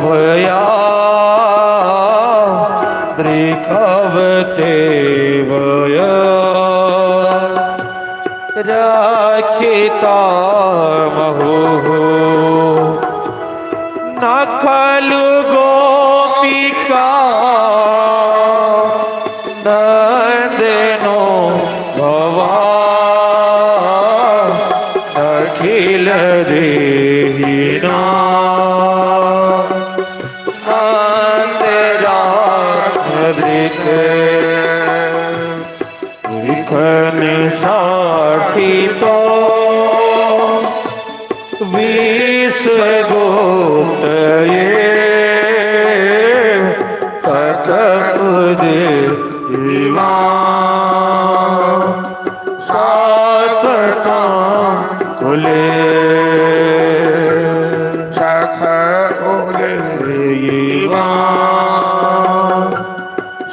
भया द्रिखवते वय रक्षिता महो न खलु गोपिका नंदनो भवा अखिल देहिना लिखन साखी तो विश्व गुप्त ये सतपुदेवा सातता कुले सख उलेवा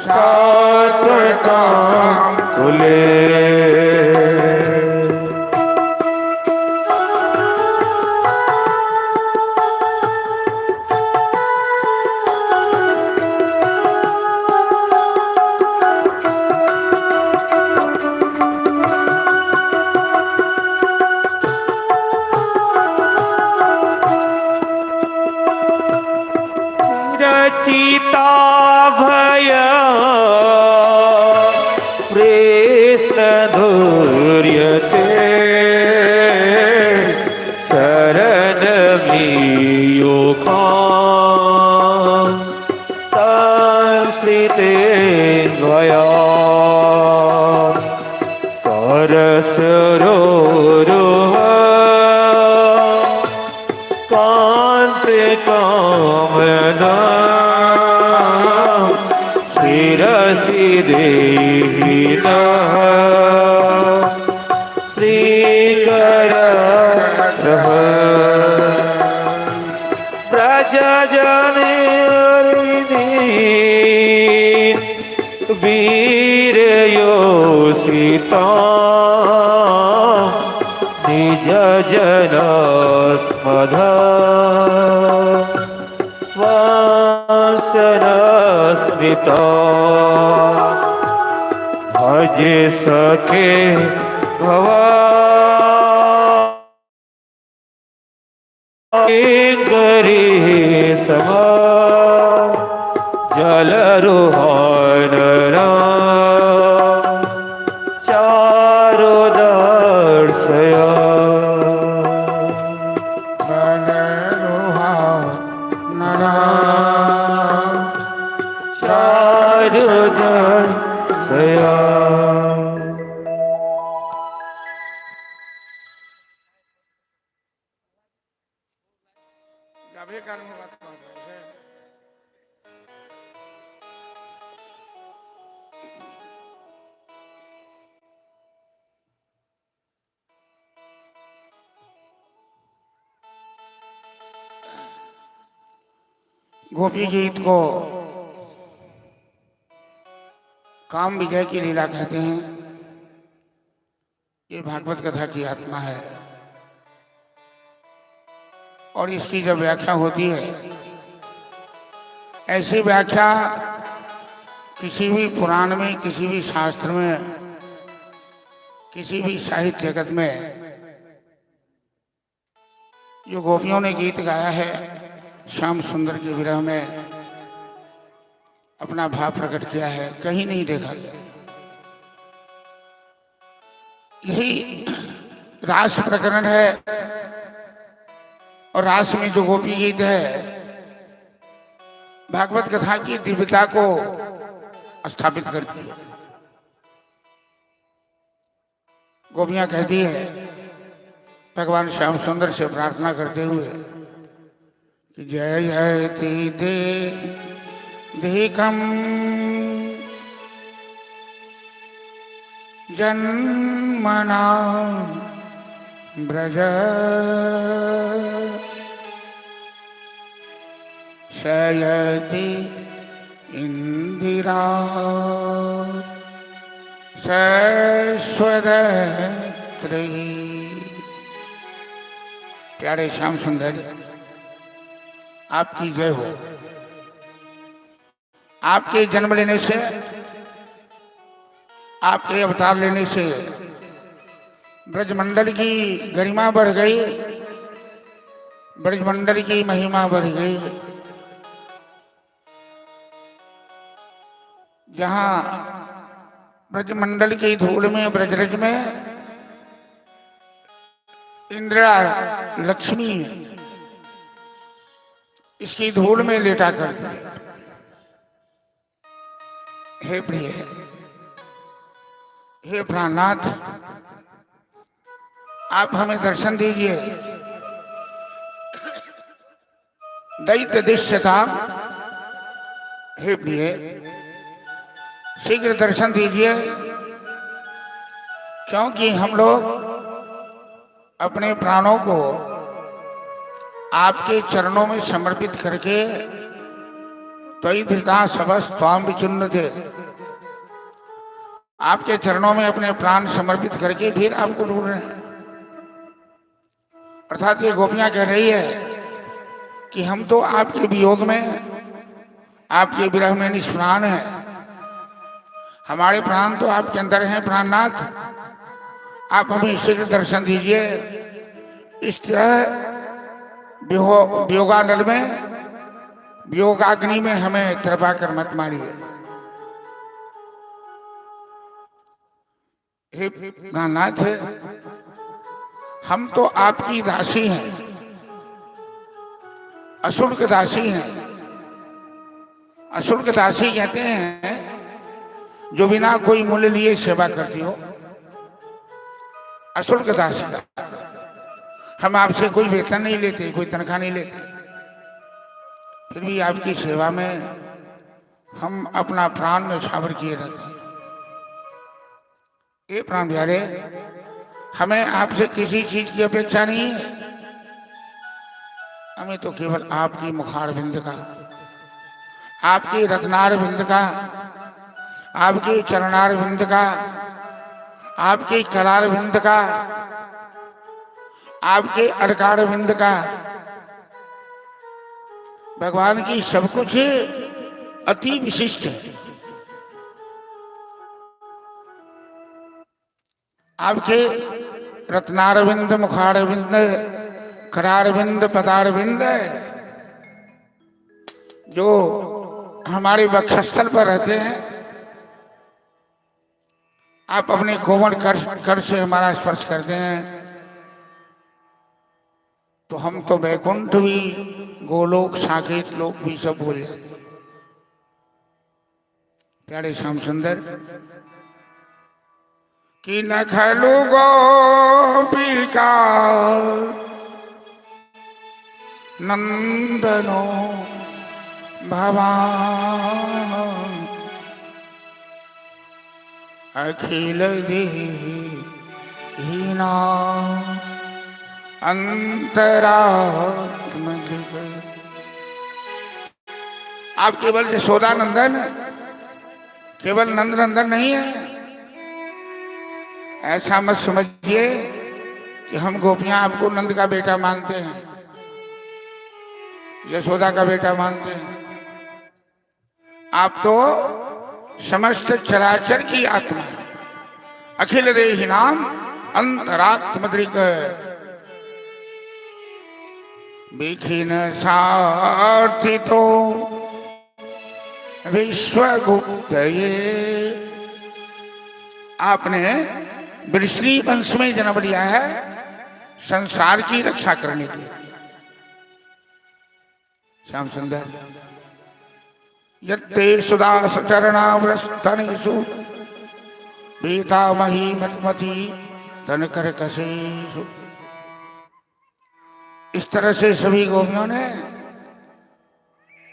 सातता कुले रचिता भय प्रेष्ठ धूर्यते शरण संश्रिते द्वया करसरोरुह कांते कामना शिरसि देहिना श्रीकर ब्रज जनेरिनी वीर योषिता निज जन स्मध वासनस्मिता भज सखे भवाकरी सम जलरोहन चारो दर्शया गोपी गीत को काम विजय की लीला कहते हैं। ये भागवत कथा की आत्मा है और इसकी जब व्याख्या होती है, ऐसी व्याख्या किसी भी पुराण में, किसी भी शास्त्र में, किसी भी साहित्य जगत में जो गोपियों ने गीत गाया है श्याम सुंदर के विरह में अपना भाव प्रकट किया है, कहीं नहीं देखा गया। यही रास प्रकरण है और रास में जो गोपी गीत है भागवत कथा की दिव्यता को स्थापित करती है। गोपियां कहती है भगवान श्याम सुंदर से प्रार्थना करते हुए कि जय जयति दे देखम जन्मना ब्रज शयति इंदिरा शाश्वत प्यारे श्याम सुंदर, आपकी जय हो। आपके जन्म लेने से, आपके अवतार लेने से ब्रजमंडल की गरिमा बढ़ गई, ब्रजमंडल की महिमा बढ़ गई। जहां ब्रजमंडल की धूल में, ब्रजरज में इंदिरा लक्ष्मी इसकी धूल में लेटा करती है। हे प्रिय, हे प्राणनाथ, आप हमें दर्शन दीजिए। दैत्य दृश्यता, हे प्रिय शीघ्र दर्शन दीजिए, क्योंकि हम लोग अपने प्राणों को आपके चरणों में समर्पित करके त्वयि धृता सबस त्वाम विचुन्न थे। आपके चरणों में अपने प्राण समर्पित करके फिर आपको ढूंढ रहे हैं। अर्थात ये गोपियां कह रही है कि हम तो आपके वियोग में, आपके विरह में निष्प्राण हैं। हमारे प्राण तो आपके अंदर हैं प्राणनाथ, आप हमें शीघ्र दर्शन दीजिए। इस तरह वियोगानल में, वियोगाग्नि में हमें कृपा कर मत मारिए। हे प्राणनाथ, हम तो आपकी दासी हैं, अशुल्क दासी हैं। अशुल्क दासी कहते हैं जो बिना कोई मूल्य लिए सेवा करती हो, अशुल्क दासी का। हम आपसे कोई वेतन नहीं लेते, कोई तनख्वाह नहीं लेते, फिर भी आपकी सेवा में हम अपना प्राण न्यौछावर किए रहते हैं। ये प्राण प्यारे, हमें आपसे किसी चीज की अपेक्षा नहीं है। हमें तो केवल आपकी मुखार बिंद का, आपकी रत्नार बिंद का, आपके चरणार बिंद का, आपके करार बिंद का, आपके अड़कार बिंद का, भगवान की सब कुछ अति विशिष्ट है। आपके रत्नारविंद, मुखारविंद, करारविंद, पदारविंद जो हमारे वक्षस्थल पर रहते हैं, आप अपने कोमल कर से हमारा स्पर्श करते हैं तो हम तो वैकुंठ भी, गोलोक, साकेत लोक भी सब भूल जाते हैं। प्यारे श्याम सुंदर, कि न खलु गोपिका नंदनो भवान अखिल देहीना अंतरात्म। आप केवल यशोदा नंदन, केवल नंद नंदन नहीं है। ऐसा मत समझिए कि हम गोपियां आपको नंद का बेटा मानते हैं, यशोदा का बेटा मानते हैं। आप तो समस्त चराचर की आत्मा है। अखिल देहि नाम अंतरात्मद्रिक बिखिन सार्थी तो विश्वगुप्त। ये आपने वृष्णि वंश में जन्म लिया है संसार की रक्षा करने के लिए। श्याम सुंदर, यत्ते सुदास चरणावृस्तनेषु पीतामही मधुमती तनकर कसेषु। इस तरह से सभी गोपियों ने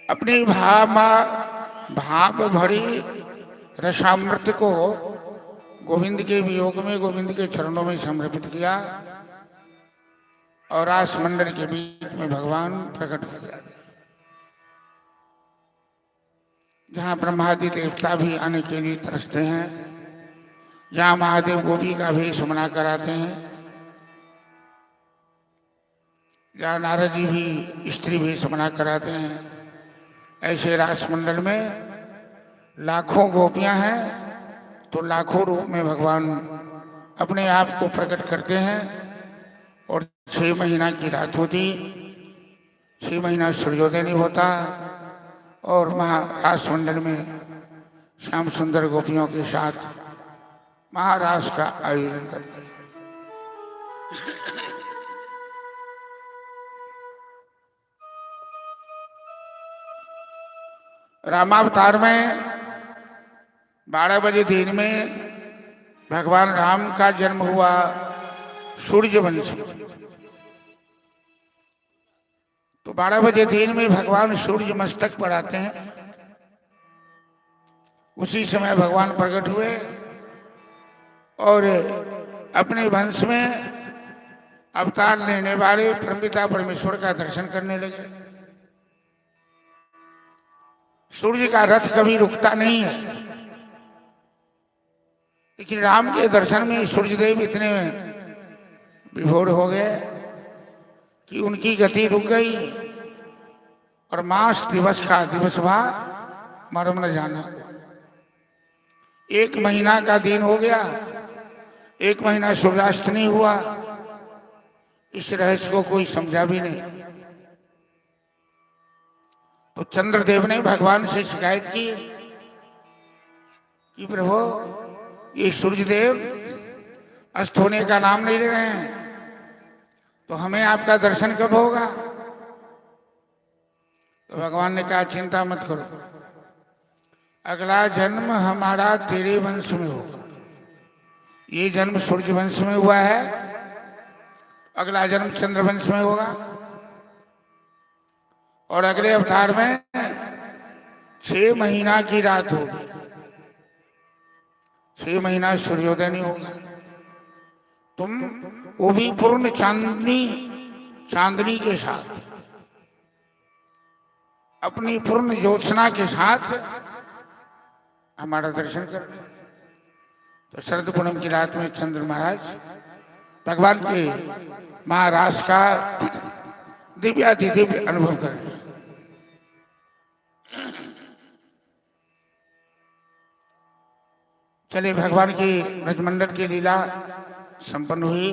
अपनी भाव भरी रसामृत को गोविंद के वियोग में, गोविंद के चरणों में समर्पित किया और रास मंडल के बीच में भगवान प्रकट हो गया। जहाँ ब्रह्मादि देवता भी आने के लिए तरसते हैं, जहाँ महादेव गोपी का वेश बना कर आते हैं, जहाँ नारद जी भी स्त्री वेश बना कर आते हैं, ऐसे रासमंडल में लाखों गोपियां हैं तो लाखों रूप में भगवान अपने आप को प्रकट करते हैं। और 6 महीना की रात होती, 6 महीना सूर्योदय नहीं होता, और महारासमंडल में श्याम सुंदर गोपियों के साथ महारास का आयोजन करते हैं। रामावतार में 12 बजे दिन में भगवान राम का जन्म हुआ सूर्य वंश में। तो 12 बजे दिन में भगवान सूर्य मस्तक पर आते हैं। उसी समय भगवान प्रकट हुए और अपने वंश में अवतार लेने वाले परमपिता परमेश्वर का दर्शन करने लगे। सूर्य का रथ कभी रुकता नहीं है, लेकिन राम के दर्शन में सूर्यदेव इतने विभोर हो गए कि उनकी गति रुक गई और मास दिवस का दिवस भा मरम न जाना। 1 महीना का दिन हो गया, 1 महीना सूर्यास्त नहीं हुआ। इस रहस्य को कोई समझा भी नहीं। तो चंद्रदेव ने भगवान से शिकायत की कि प्रभु, ये सूर्यदेव अस्त होने का नाम नहीं ले रहे हैं, तो हमें आपका दर्शन कब होगा? तो भगवान ने कहा, चिंता मत करो, अगला जन्म हमारा तेरे वंश में होगा। ये जन्म सूर्य वंश में हुआ है, अगला जन्म चंद्र वंश में होगा, और अगले अवतार में 6 महीना की रात होगी, 6 महीना सूर्योदय नहीं होगा। तुम वो भी पूर्ण चांदनी के साथ, अपनी पूर्ण ज्योत्सना के साथ हमारा दर्शन कर। तो शरद पूनम की रात में चंद्र महाराज भगवान के महाराज का दिव्य अनुभव कर रहे हैं। चलिए, भगवान की ब्रजमंडल की लीला संपन्न हुई।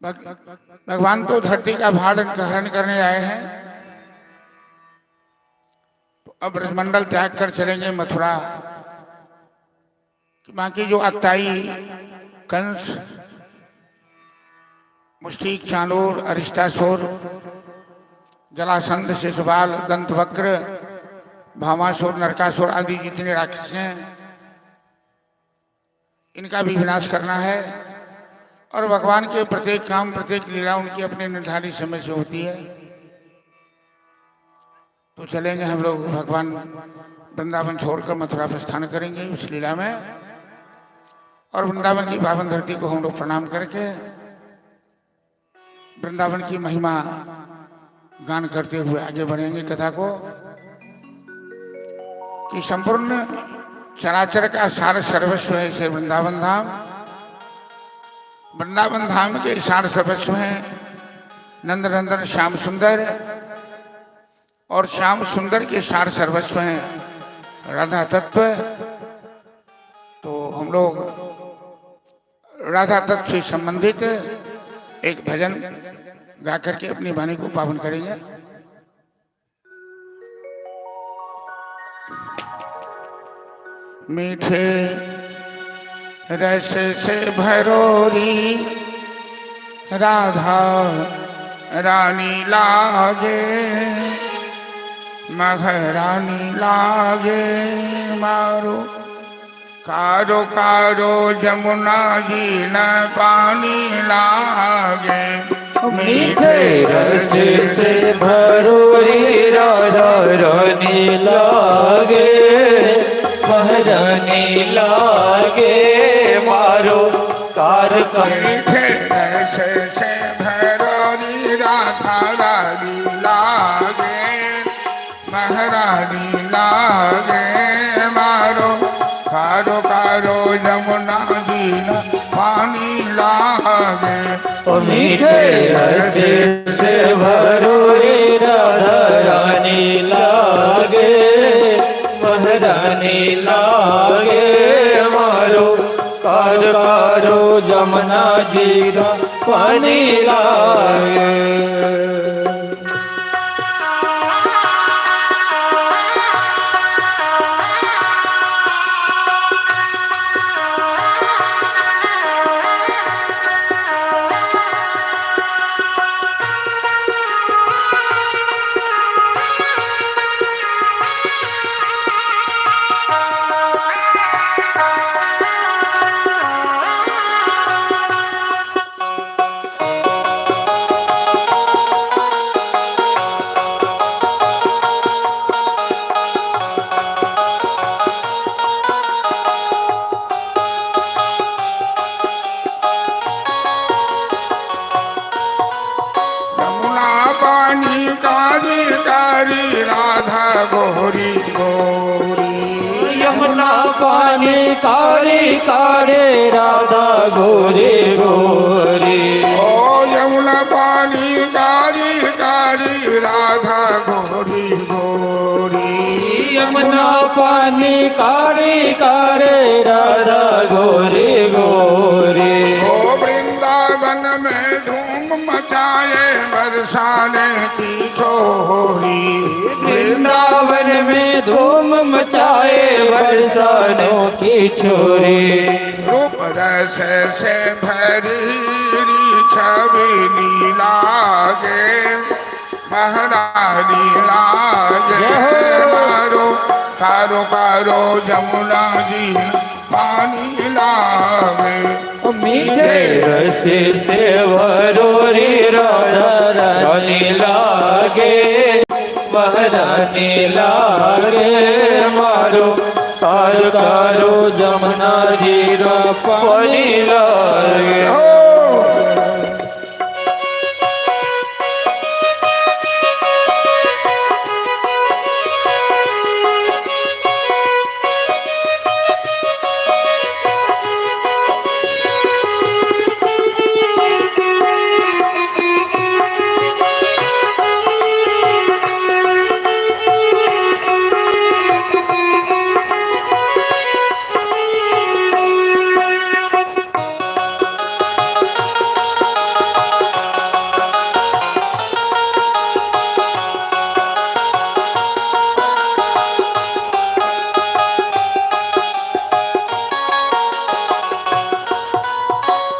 भगवान तो धरती का भार हरण करने आए हैं, तो अब ब्रजमंडल त्याग कर चलेंगे मथुरा। बाकी जो अत्ताई, कंस, मुष्टिक, चाणूर, अरिष्टासुर, जलासंध, शिशुपाल, दंतवक्र, भामासुर, नरकासुर आदि जितने राक्षस हैं, इनका भी विनाश करना है। और भगवान के प्रत्येक काम, प्रत्येक लीला उनकी अपने निर्धारित समय से होती है। तो चलेंगे हम लोग, भगवान वृंदावन छोड़कर मथुरा प्रस्थान करेंगे उस लीला में। और वृंदावन की पावन धरती को हम लोग प्रणाम करके वृंदावन की महिमा गान करते हुए आगे बढ़ेंगे कथा को। कि संपूर्ण चराचर का सार सर्वस्व है इसे वृंदावन धाम। वृंदावन धाम के सार सर्वस्व हैं नंद नंदन श्याम सुंदर, और श्याम सुंदर के सार सर्वस्व हैं राधा तत्व। तो हम लोग राधा तत्व से संबंधित एक भजन गा करके अपनी वाणी को पावन करेंगे। मीठे रस से भरोरी राधा रानी लागे, महारानी लागे मारो। कारो कारो जमुना जी न पानी लागे, मीठे रस से भरोरी राधा रानी लागे, महारानी लागे मारो। कार मीठे रस से भरोरी राधा रानी लागे, महारानी लागे मारो। कारो लागे। ओ मीठे रस से भरोरी राधा रानी लागे, महारानी लागे मारो कार कारो जमुना जी का पानी लागे। यमुना पानी कारी कारी राधा गोरी गोरी। यमुना पानी कारे कारे राधा गोरे गोरे। ओ यमुना पानी कारी कारी राधा गोरी गोरी। यमुना पानी कारे कारे राधा गोरे गोरे। ओ वृंदावन में धूम मचाए बरसाने की छोरी। वृंदावन में धूम मचाए बरसानों की छोरी। रूप रस से भरी छवि लागे, महारानी लागे मारो कारो कारो जमुना जी पानी लागे। ओ मीठे रस से भरोरी राधा रानी लागे, महारानी लागे मारो कार कारो जमुना जी का पानी लागे।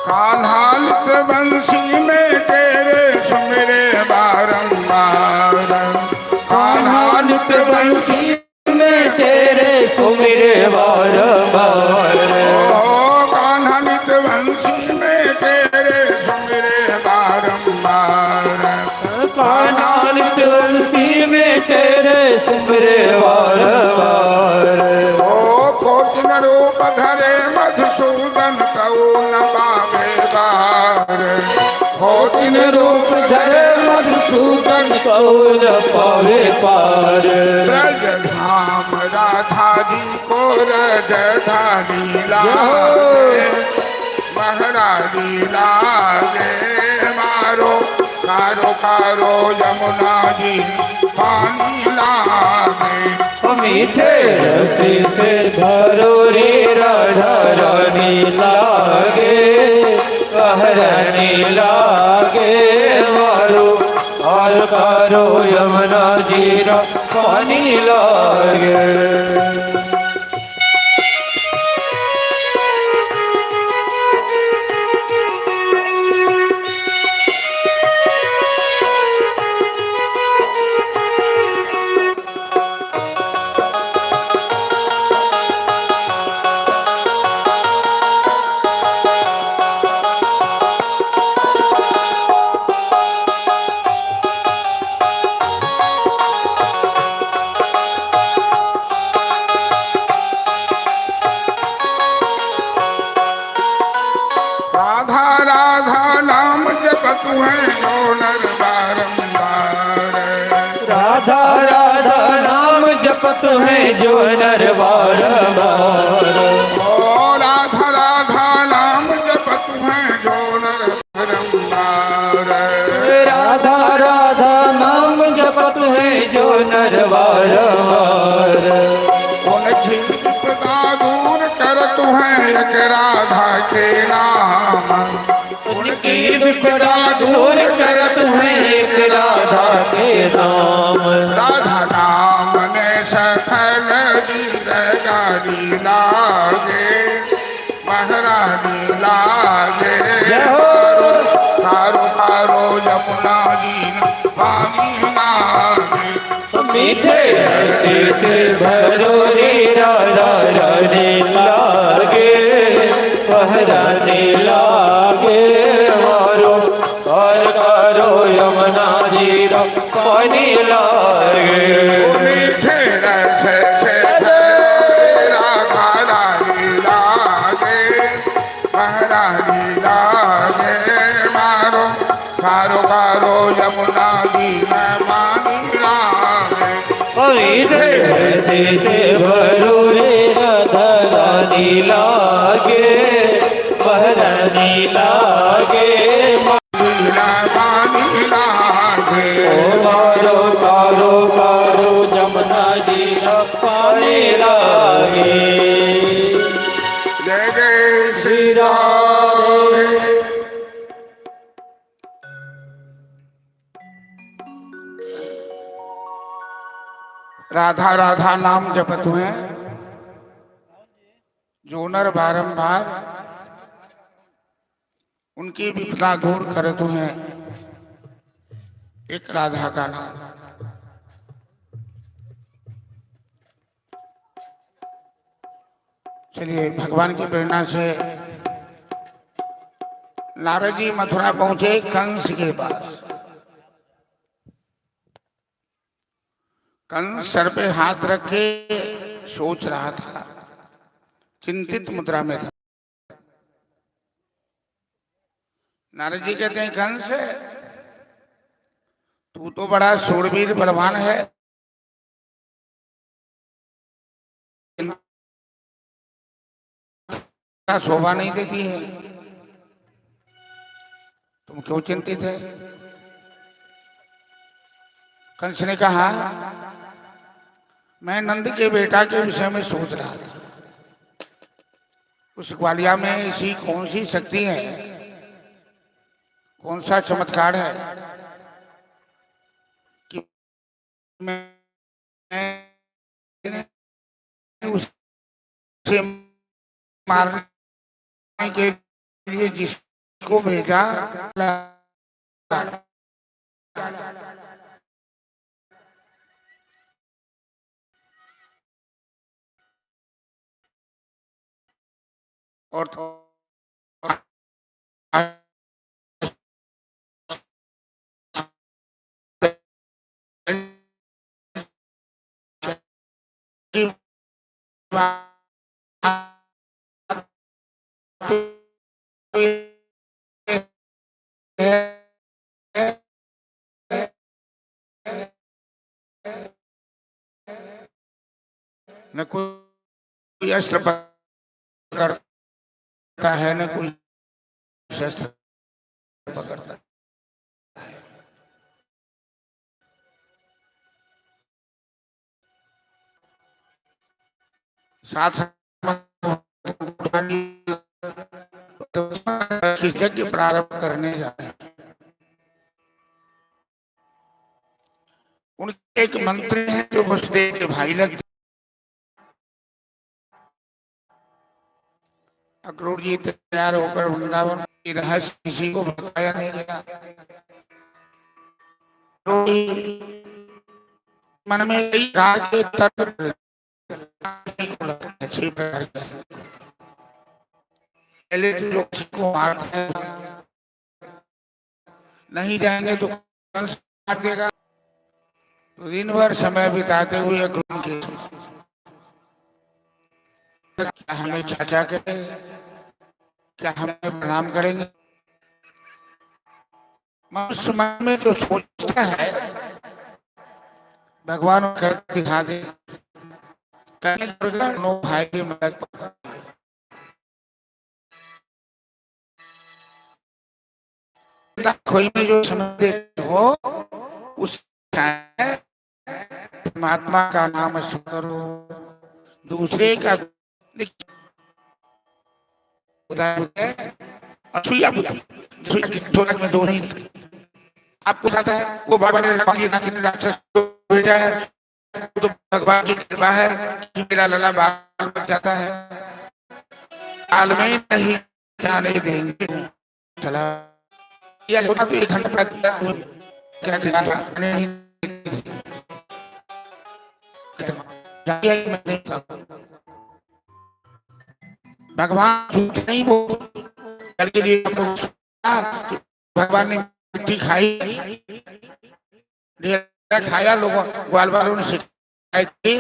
कान्हालित बंसी में तेरे सुमिरे बारंबार। कान्हालित बंसी में तेरे सुमिरे बारंबार। ओ कान्हालित बंसी में तेरे सुमिरे बारंबार। कान्हालित बंसी में तेरे सुमिरे बारंबार। ओ कोटिन रूप धरे मधुसूदन कऊ न पावे बार। कोटिन रूप धरे मधुसूदन कौन पावे पार। ब्रज धाम राधा जी को राजधानी लागे, महारानी लागे मारो कारो कारो यमुना जी पानी लागे। ओ मीठे रस से भरोरी राधा रानी लागे, महारानी लागे मारो और कारो यमुना जी का पानी लागे। तू है जो नर बारंबार। राधा राधा नाम जपत है जो नर बारंबार। ओ राधा राधा नाम जपत है जो नर एक राधा के नाम, उनकी विपदा दूर करत है एक राधा के नाम। राधा नाम ने सफल जिंदगानी लागे, महारानी लागे। जय हो। कारो कारो यमुना जी पानी लागे, मीठे रस से भरो रे राधा रानी लागे, पहराने लागे मारो और करो यमुना जी रा पानी लागे। मीठे रस से राधा रानी लागे, महारानी लागे। मारो कारो कारो यमुना जी में पानी लागे, मीठे रस से भरो रे राधा रानी लागे, पहराने लागे पानी लागे। ओ कारो कारो कारो जमुना जी रा पानी लागे। जय जय श्री राम। राधा राधा नाम जपत हुए जो नर बारंबार उनकी विपदा दूर करत हुए एक राधा का नाम। चलिए भगवान की प्रेरणा से नारद जी मथुरा पहुंचे कंस के पास। कंस सर पे हाथ रख के सोच रहा था, चिंतित मुद्रा में था। नारद जी कहते हैं कंस तू तो बड़ा शूरवीर बलवान है, शोभा नहीं देती है, तुम क्यों चिंतित है? कंस ने कहा मैं नंद के बेटा के विषय में सोच रहा था, उस ग्वालिया में ऐसी कौन सी शक्ति है, कौन सा चमत्कार है कि मैं उसे मारने के लिए जिसको भेजा और न कोई अस्त्र पकड़ता है, न कोई शस्त्र पकड़ता है। साथ किस यज्ञ प्रारंभ करने जा रहे हैं। उनके एक मंत्री हैं जो वसुदेव के भाई लगते। अक्रूर जी तैयार होकर वृंदावन की रहस्य किसी को बताया नहीं गया। मन में कई प्रकार के तर्क पहले तो लोग को मारते हैं, नहीं जाएंगे तो कंस मार देगा। तो दिन भर समय बिताते हुए अक्रूर के क्या हमें चाचा कहे, क्या हमें प्रणाम करेंगे? मनुष्य मन में जो सोचता है भगवान कर दिखा दे। दोनों भाई की मदद कोई में जो समझते हो उस परमात्मा का नाम स्मरण करो, दूसरे का सुइया बुद्धि, सुइया की ढोलक में दो नहीं। आपको पता है वो बाबा ने राक्षस को भेजा है, तो भगवान की कृपा है कि मेरा लला बाल बन जाता है। काल में नहीं जाने देंगे चला या होता तो 1 घंटा क्या नहीं भगवान झूठ नहीं बोल कल के लिए भगवान ने मिट्टी खाई खाया, लोगों ग्वाल वालों ने शिकायत की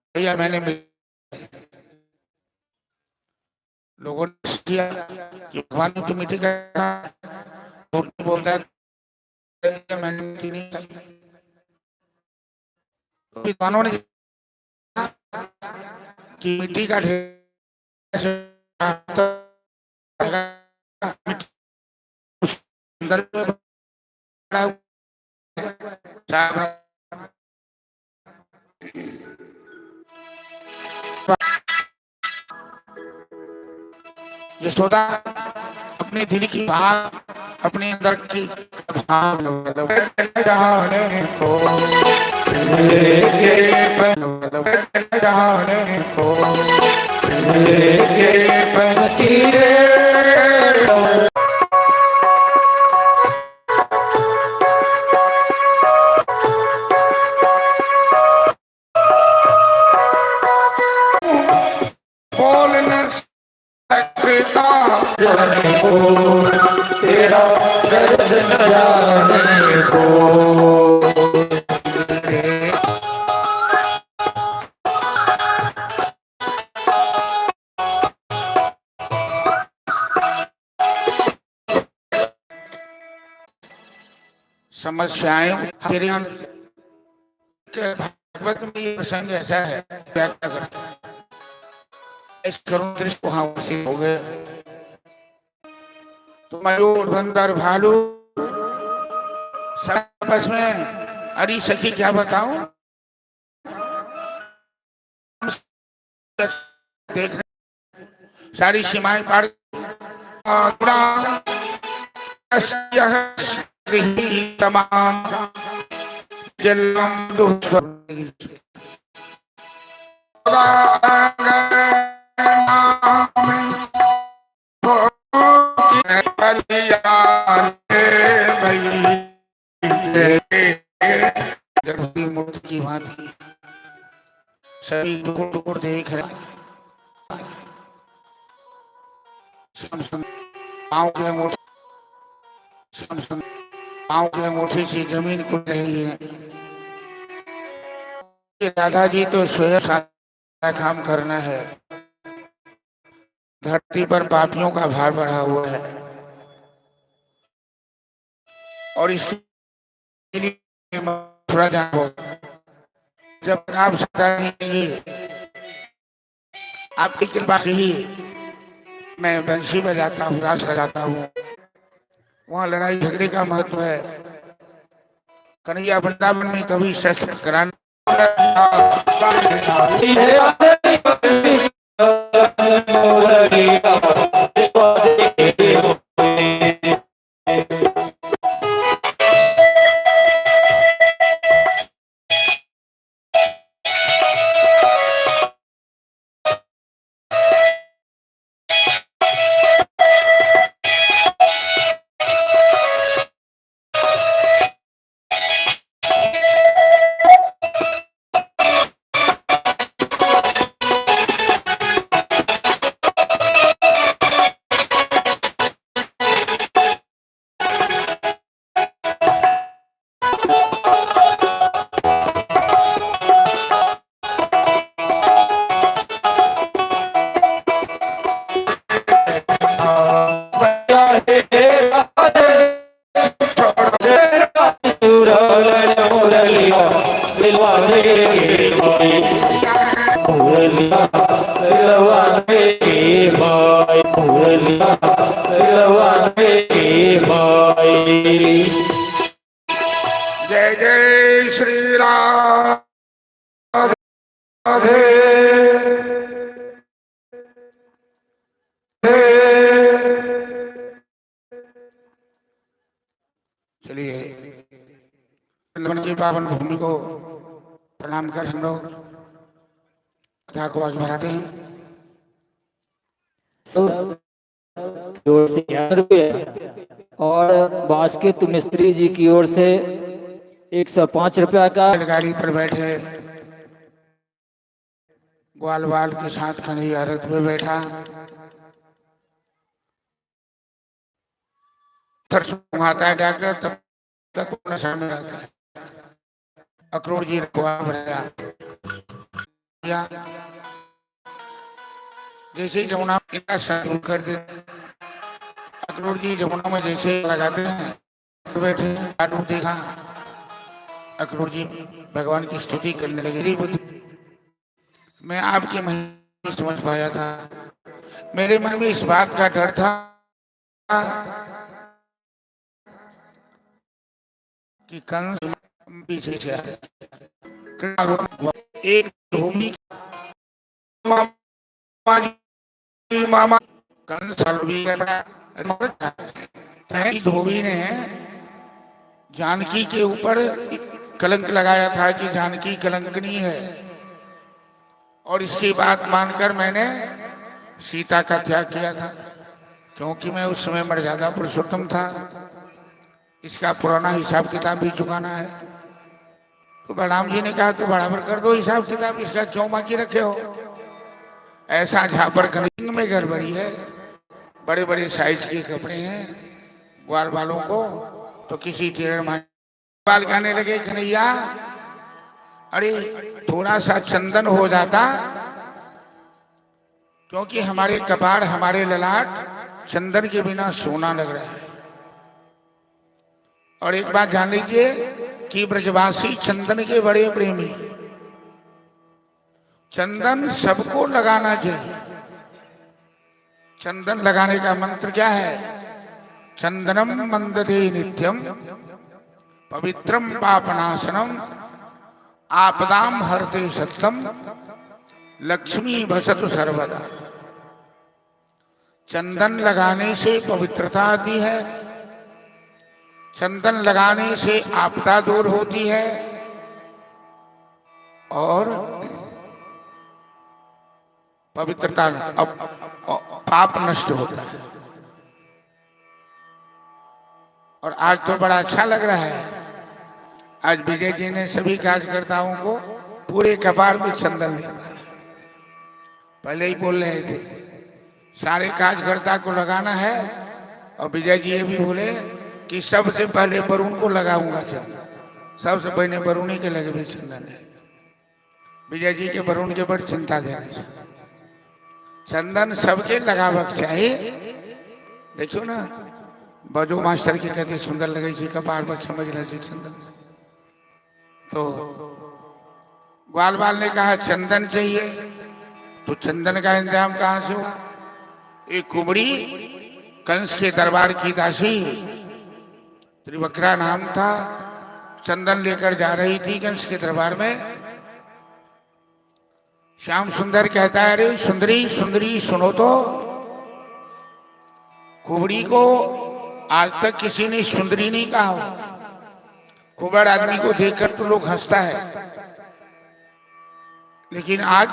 भैया मैंने लोगों ने किया कि भगवान ने तो मिट्टी खाया, बोलता है मैंने मिट्टी नहीं खाई। विद्वानों ने कि मिट्टी का यशोदा अपने दिल की बात अपने अंदर की जाने को बोलना सकता तेरा दर्द न जाने को। समस्याएं भागवत में ये प्रसंग ऐसा है, व्याख्या करते हैं इस करुण दृश्य को वहां वसील हो गए तो मयूर बंदर भालू सब आपस में, अरे सखी क्या बताऊं, देख सारी सीमाएं पार तमाम मूर्ति की भांति सभी टुकड़ देख रहे, पाँव के अंगूठे से जमीन खुल रही है। राधा जी तो स्वयं सारा काम करना है, धरती पर पापियों का भार बढ़ा हुआ है और इसके लिए मथुरा जाना होगा। जब आप सदा रहेंगे आपकी कृपा से ही मैं बंसी बजाता हूँ, रास बजाता हूँ। वहाँ लड़ाई झगड़े का महत्व है। कन्हैया वृंदावन में कभी शस्त्र कराना जय जय श्री राधे। चलिए वृंदावन की पावन भूमि को प्रणाम कर हम लोग कथा को आगे बढ़ाते हैं। की ओर से 11 रुपये और बास्केट मिस्त्री जी की ओर से 105 रुपया का। गाड़ी पर बैठे ग्वाल बाल के साथ कन्हैया रथ पे बैठा आता है डॉक्टर, तब तक नशा में रहता है। अखरोट जी रखवा जैसे ही जमुना इनका शुरू कर दे, अखरोट जी जमुना में जैसे लगाते हैं बैठे आलू देखा, अखरोट जी भगवान की स्तुति करने लगे। मैं आपकी महिमा समझ पाया था, मेरे मन में इस बात का डर था कि कंस पीछे से एक धोबी मामा कंस धोबी ने जानकी के ऊपर कलंक लगाया था कि जानकी कलंकनी है, और इसकी बात मानकर मैंने सीता का त्याग किया था, क्योंकि मैं उस समय मर्यादा पुरुषोत्तम था। इसका पुराना हिसाब किताब भी चुकाना है। तो बलराम जी ने कहा तो बराबर कर दो हिसाब किताब, इसका क्यों बाकी रखे हो। ऐसा झापर खरीद में गड़बड़ी है, बड़े बड़े साइज के कपड़े हैं ग्वाल वालों को, तो किसी बाल गाने लगे कन्हैया, अरे थोड़ा सा चंदन हो जाता, क्योंकि हमारे कपाड़ हमारे ललाट चंदन के बिना सोना लग रहा है। और एक बात जान लीजिए कि ब्रजवासी चंदन के बड़े प्रेमी, चंदन सबको लगाना चाहिए। चंदन लगाने का मंत्र क्या है? चंदनम मंदते नित्यम पवित्रम पापनाशनम आपदाम हरते सत्यम लक्ष्मी भसतु सर्वदा। चंदन लगाने से पवित्रता आती है, चंदन लगाने से आपदा दूर होती है और पवित्रता पाप नष्ट होता है। और आज तो बड़ा अच्छा लग रहा है, आज विजय जी ने सभी कार्यकर्ताओं को पूरे कपार में चंदन लिया। पहले ही बोल रहे थे सारे कार्यकर्ता को लगाना है, और विजय जी ये भी बोले कि सबसे पहले वरुण को लगाऊंगा चंदन, सबसे पहले वरुण के लगे भी चंदन है। विजय जी के वरुण के बड़ चिंता देने, चंदन सबके लगावक चाहिए। देखो ना बजो मास्टर की कहते सुंदर लगे सी कपार पर समझ रहे सी चंदन से। तो ग्वाल बाल ने कहा चंदन चाहिए, तो चंदन का इंतजाम कहां से हुआ? एक कुबड़ी कंस के दरबार की दासी त्रिवक्रा नाम था, चंदन लेकर जा रही थी कंस के दरबार में। श्याम सुंदर कहता है अरे सुंदरी सुंदरी सुनो तो, कुबड़ी को आज तक किसी ने सुंदरी नहीं कहा। कुबड़ आदमी को देखकर तो लोग हंसता है, लेकिन आज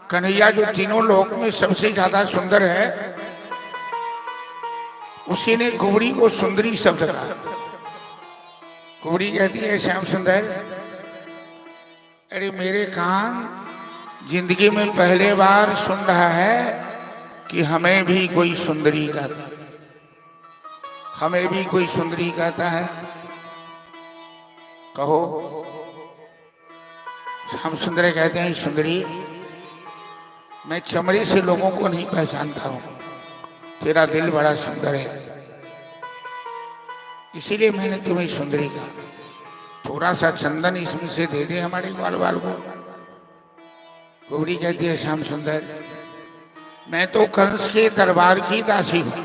कन्हैया जो तीनों लोक में सबसे ज्यादा सुंदर है, उसी ने कुबड़ी को सुंदरी शब्द कहा। कुबड़ी कहती है श्याम सुंदर अरे मेरे कान जिंदगी में पहले बार सुन रहा है कि हमें भी कोई सुंदरी कहता, हमें भी कोई सुंदरी कहता है, कहो। हम सुंदर कहते हैं सुंदरी मैं चमड़े से लोगों को नहीं पहचानता हूं, तेरा दिल बड़ा सुंदर है, इसीलिए मैंने तुम्हें सुंदरी कहा। थोड़ा सा चंदन इसमें से दे दे हमारे ग्वाल बाल को। कुबड़ी कहती है श्याम सुंदर मैं तो कंस के दरबार की दासी हूं,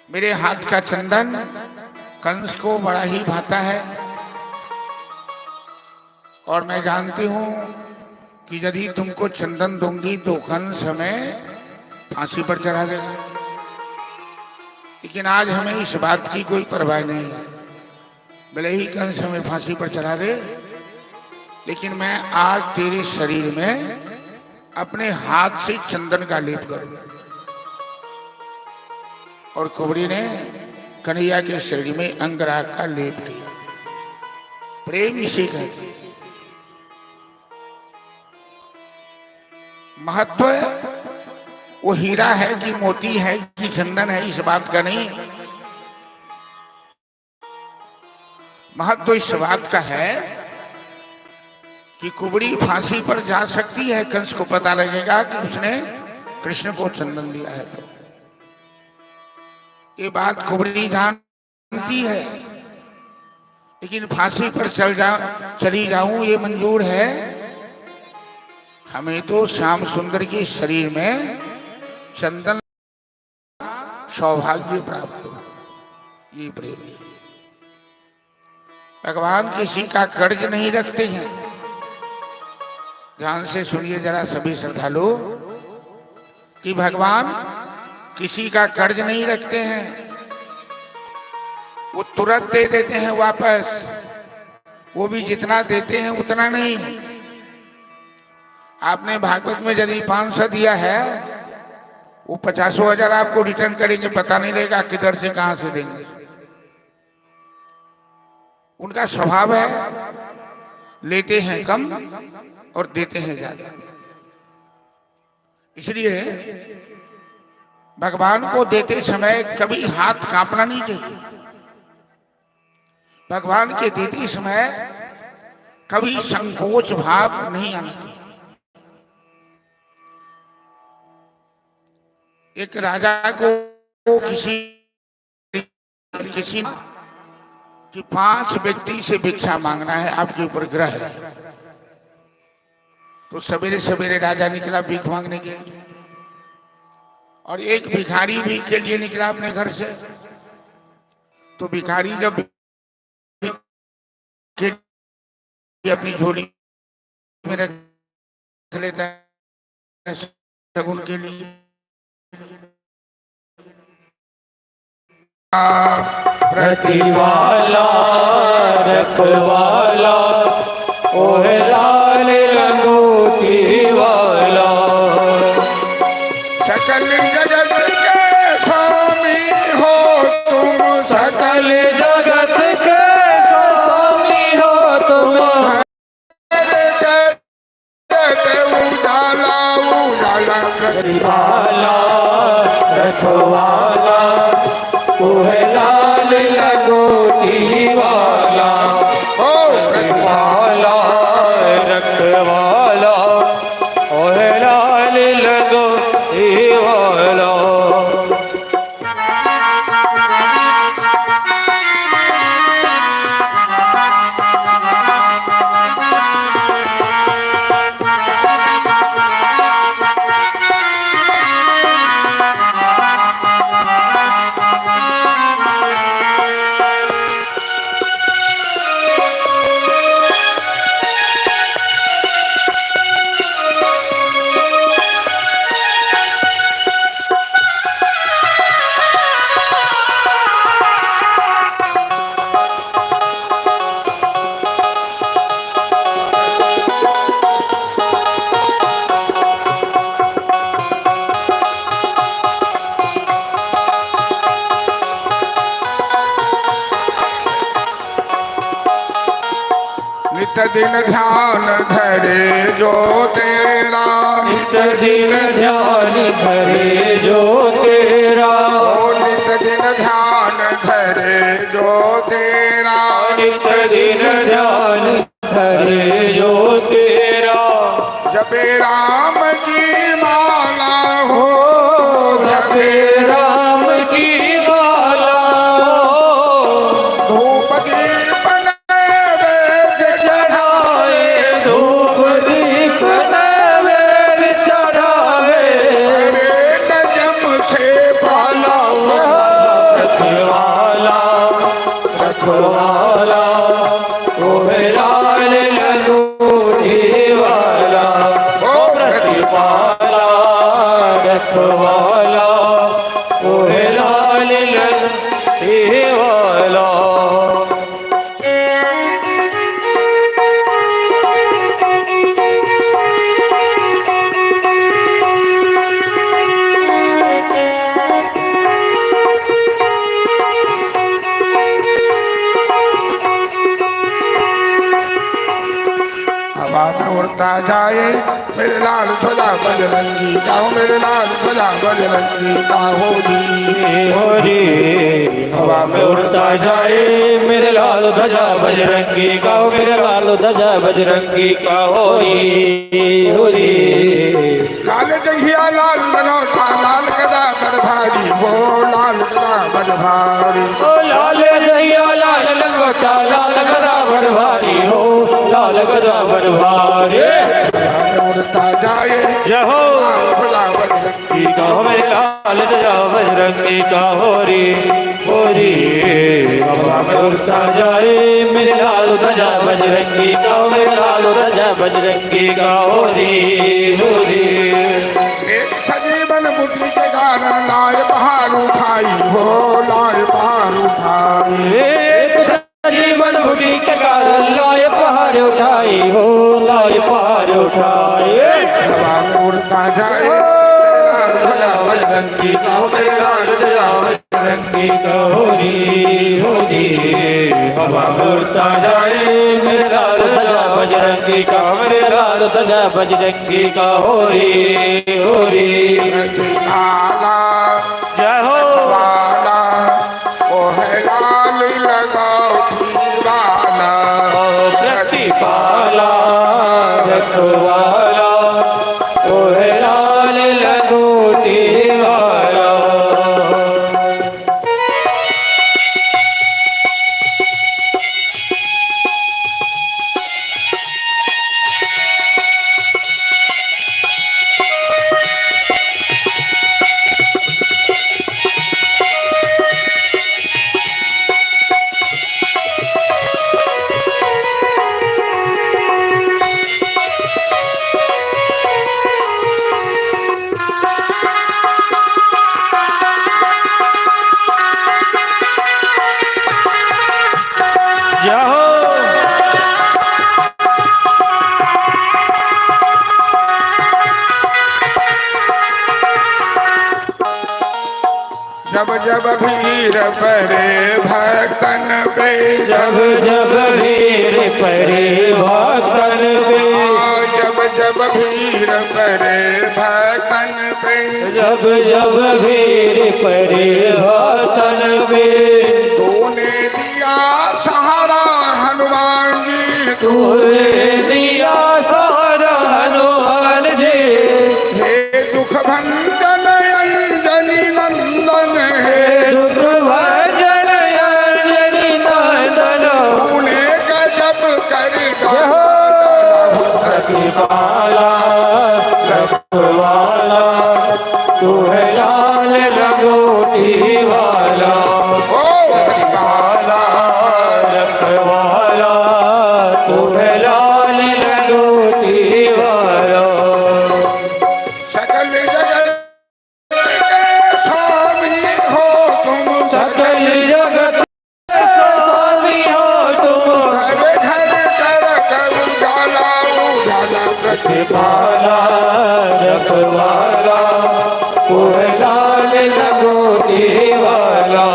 मेरे हाथ का चंदन कंस को बड़ा ही भाता है, और मैं जानती हूं कि यदि तुमको चंदन दूंगी तो कंस हमें फांसी पर चढ़ा देगा। लेकिन आज हमें इस बात की कोई परवाह नहीं है। भले ही कंस हमें फांसी पर चढ़ा दे, लेकिन मैं आज तेरे शरीर में अपने हाथ से चंदन का लेप करूंगा। और कुबरी ने कन्हैया के शरीर में अंगराग का लेप किया। प्रेम इसे कहते हैं। महत्व वो हीरा है कि मोती है कि चंदन है, इस बात का नहीं है। महत्व इस बात का है कि कुबरी फांसी पर जा सकती है, कंस को पता लगेगा कि उसने कृष्ण को चंदन दिया है। तो ये बात कुबरी जानती है, लेकिन फांसी पर चली जाऊं ये मंजूर है। हमें तो श्याम सुंदर के शरीर में चंदन सौभाग्य प्राप्त हो, ये प्रेम है। भगवान किसी का कर्ज नहीं रखते हैं। ध्यान से सुनिए जरा सभी श्रद्धालु कि भगवान किसी का कर्ज नहीं रखते हैं। वो तुरंत दे देते हैं वापस, वो भी जितना देते हैं उतना नहीं। आपने भागवत में यदि 500 दिया है, वो 50,000 आपको रिटर्न करेंगे, पता नहीं लगेगा किधर से कहां से देंगे। उनका स्वभाव है, लेते हैं कम और देते हैं ज्यादा। इसलिए भगवान को देते समय कभी हाथ कांपना नहीं चाहिए। भगवान के देते समय कभी संकोच भाव नहीं आना चाहिए। एक राजा को किसी कि 5 व्यक्ति से भिक्षा मांगना है, आपके ऊपर ग्रह है। तो सवेरे सवेरे राजा निकला भीख मांगने के लिए, और एक भिखारी भी के लिए निकला अपने घर से। तो भिखारी जब अपनी झोली में रख लेता है शगुन के लिए, प्रतिवाला रखवाला ओहे लाल लंगोटी वाला, सकल जगत के स्वामी हो तुम, सकल जगत के स्वामी हो तुम, उजाला उजाला प्रतिवाला रखवाला ओहे लाल लंगोटी वाला, प्रतिवाला रखवाला ओहे लाल लंगोटी वाला। नित दिन ध्यान धरे जो तेरा, नित दिन ध्यान धरे जो तेरा, नित दिन ध्यान धरे जो तेरा, नित दिन ध्यान धरे जो तेरा, जपे राम की माला हो, जपे राम की माला हो, धूप दीप नैवेद्य चढ़ाए धूप दीप नैवेद्य चढ़ाए, नजम से पाला रखवाला रखवाला ओहे लाल लंगोटी वाला, प्रतिपाला रखवाला ओहे लाल लंगोटी उड़ता जाए मेरे लाल ध्वजा बजरंगी का हो, मेरे लाल ध्वजा बजरंगी का हो जी हवा में उड़ता जाए मेरे लाल ध्वजा बजरंगी का हो, मेरे लाल ध्वजा बजरंगी का हो री। लाल जहिया लाल मनोता लाल कदा बड़भारी हो, लाल कदा बड़भारी ओ लाल जहिया लाल लंगोटा लाल गदा बड़भारी हो, लाल गदा बड़भारी उड़ता जाए जहो ध्वजा बजरंगी का हो, मेरे लाल ध्वजा बजरंगी का हो री हवा में उड़ता जाए मेरे लाल ध्वजा बजरंगी का हो, मेरे लाल ध्वजा बजरंगी का हो री। सजीवन बुद्धि के कारण लाल पहाड़ उठाई हो, लाल पहाड़ उठाई जीवन बुढ़ी के कारण लाए पहाड़ उठाई हो, लाए पहाड़ उठाए हवा में उड़ता जाए बजरंगी का हो, मेरे लाल ध्वजा बजरंगी का हो री हवा में उड़ता जाए मेरे लाल ध्वजा बजरंगी का, मेरे लाल ध्वजा बजरंगी का हो री। आला जय हो वाला ओ है लाल लगाओ दीवाना प्रतिपाला रखवाला ओ है लाल लगोटी वाला। जब जब भीड़ परे भक्तन पे, जब जब भीड़ परे भक्तन पे, जब जब भीड़ परे भक्तन पे, जब जब भीड़ परे भक्तन पे, तूने दिया सहारा हनुमान जी, तूने दिया सहारा हनुमान जी, हे दुख भंजन अंजनी नंदन, हे दुख भंजन अंजनी नंदन, तूने गजब कर प्रतिपाला रखवाला तू है लाल लगोटी वाला, प्रतिपाला रखवाला तू है लाल लगोटी वाला। सकल जगत के स्वामी हो तुम, सकल जगत के स्वामी हो तुम, घर घर कर कर उजाला उजाला प्रतिपाला रखवाला तू है लाल लगोटी वाला,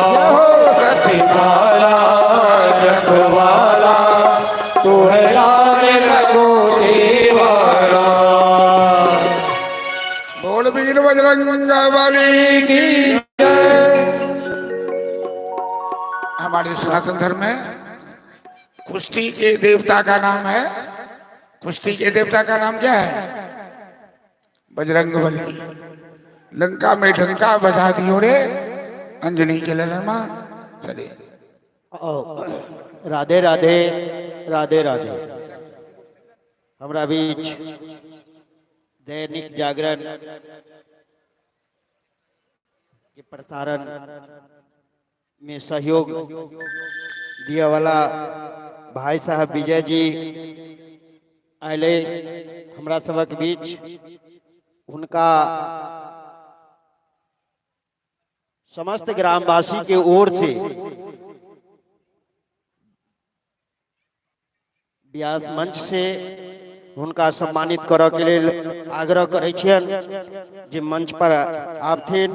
प्रतिपाला रखवाला तू है लाल लगोटी वाला। बोल वीर बजरंग बली की जय। हमारे सनातन धर्म में कुश्ती के देवता का नाम है, कुश्ती के देवता का नाम क्या है? बजरंग बली। लंका में ढंका बजा दियो रे अंजनी के ललमा। चलिए राधे राधे राधे राधे। हमरा बीच दैनिक जागरण के प्रसारण में सहयोग दिया वाला भाई साहब विजय जी आए हमरा सबक बीच, उनका समस्त ग्रामवासी के ओर से व्यास मंच से हुनका सम्मानित करऽ के लेल आग्रह करै छियन जे मंच पर आबथिन।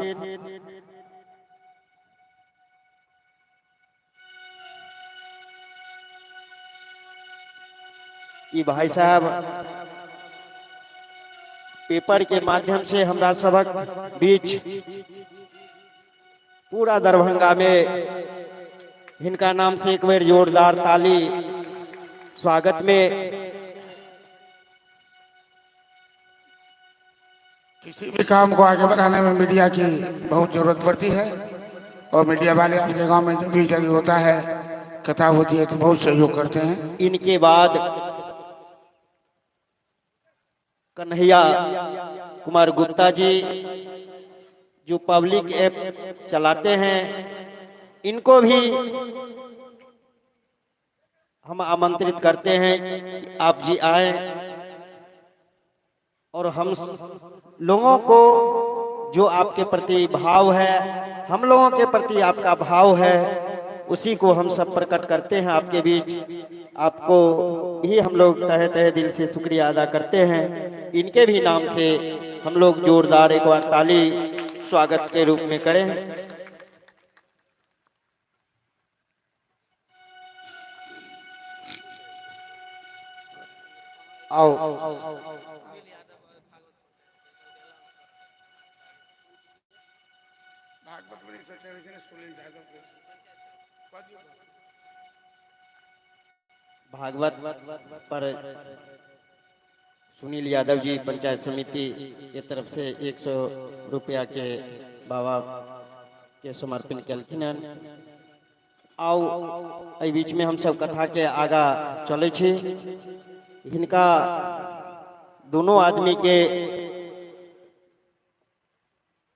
ई भाई साहब पेपर के माध्यम से हमरा सबक बीच पूरा दरभंगा में इनका नाम से एक बार जोरदार ताली स्वागत में। किसी भी काम को आगे बढ़ाने में मीडिया की बहुत जरूरत पड़ती है और मीडिया वाले आपके गांव में जो भी जगह होता है, कथा होती है तो बहुत सहयोग करते हैं। इनके बाद कन्हैया कुमार गुप्ता जी जो पब्लिक ऐप चलाते हैं, इनको भी हम आमंत्रित करते हैं कि आप जी आए और हम लोगों को जो आपके प्रति भाव है, हम लोगों के प्रति आपका भाव है, उसी को हम सब प्रकट करते हैं आपके बीच। आपको भी हम लोग तहे तहे दिल से शुक्रिया अदा करते हैं। इनके भी नाम से हम लोग जोरदार एक बार ताली स्वागत के रूप में करें। आओ भागवत पर सुनील यादव जी पंचायत समिति के तरफ से 100 रुपया के बाबा के समर्पण कलखिन। आओ एहि बीच में हम सब कथा के आगा चले छी। इनका दोनों आदमी के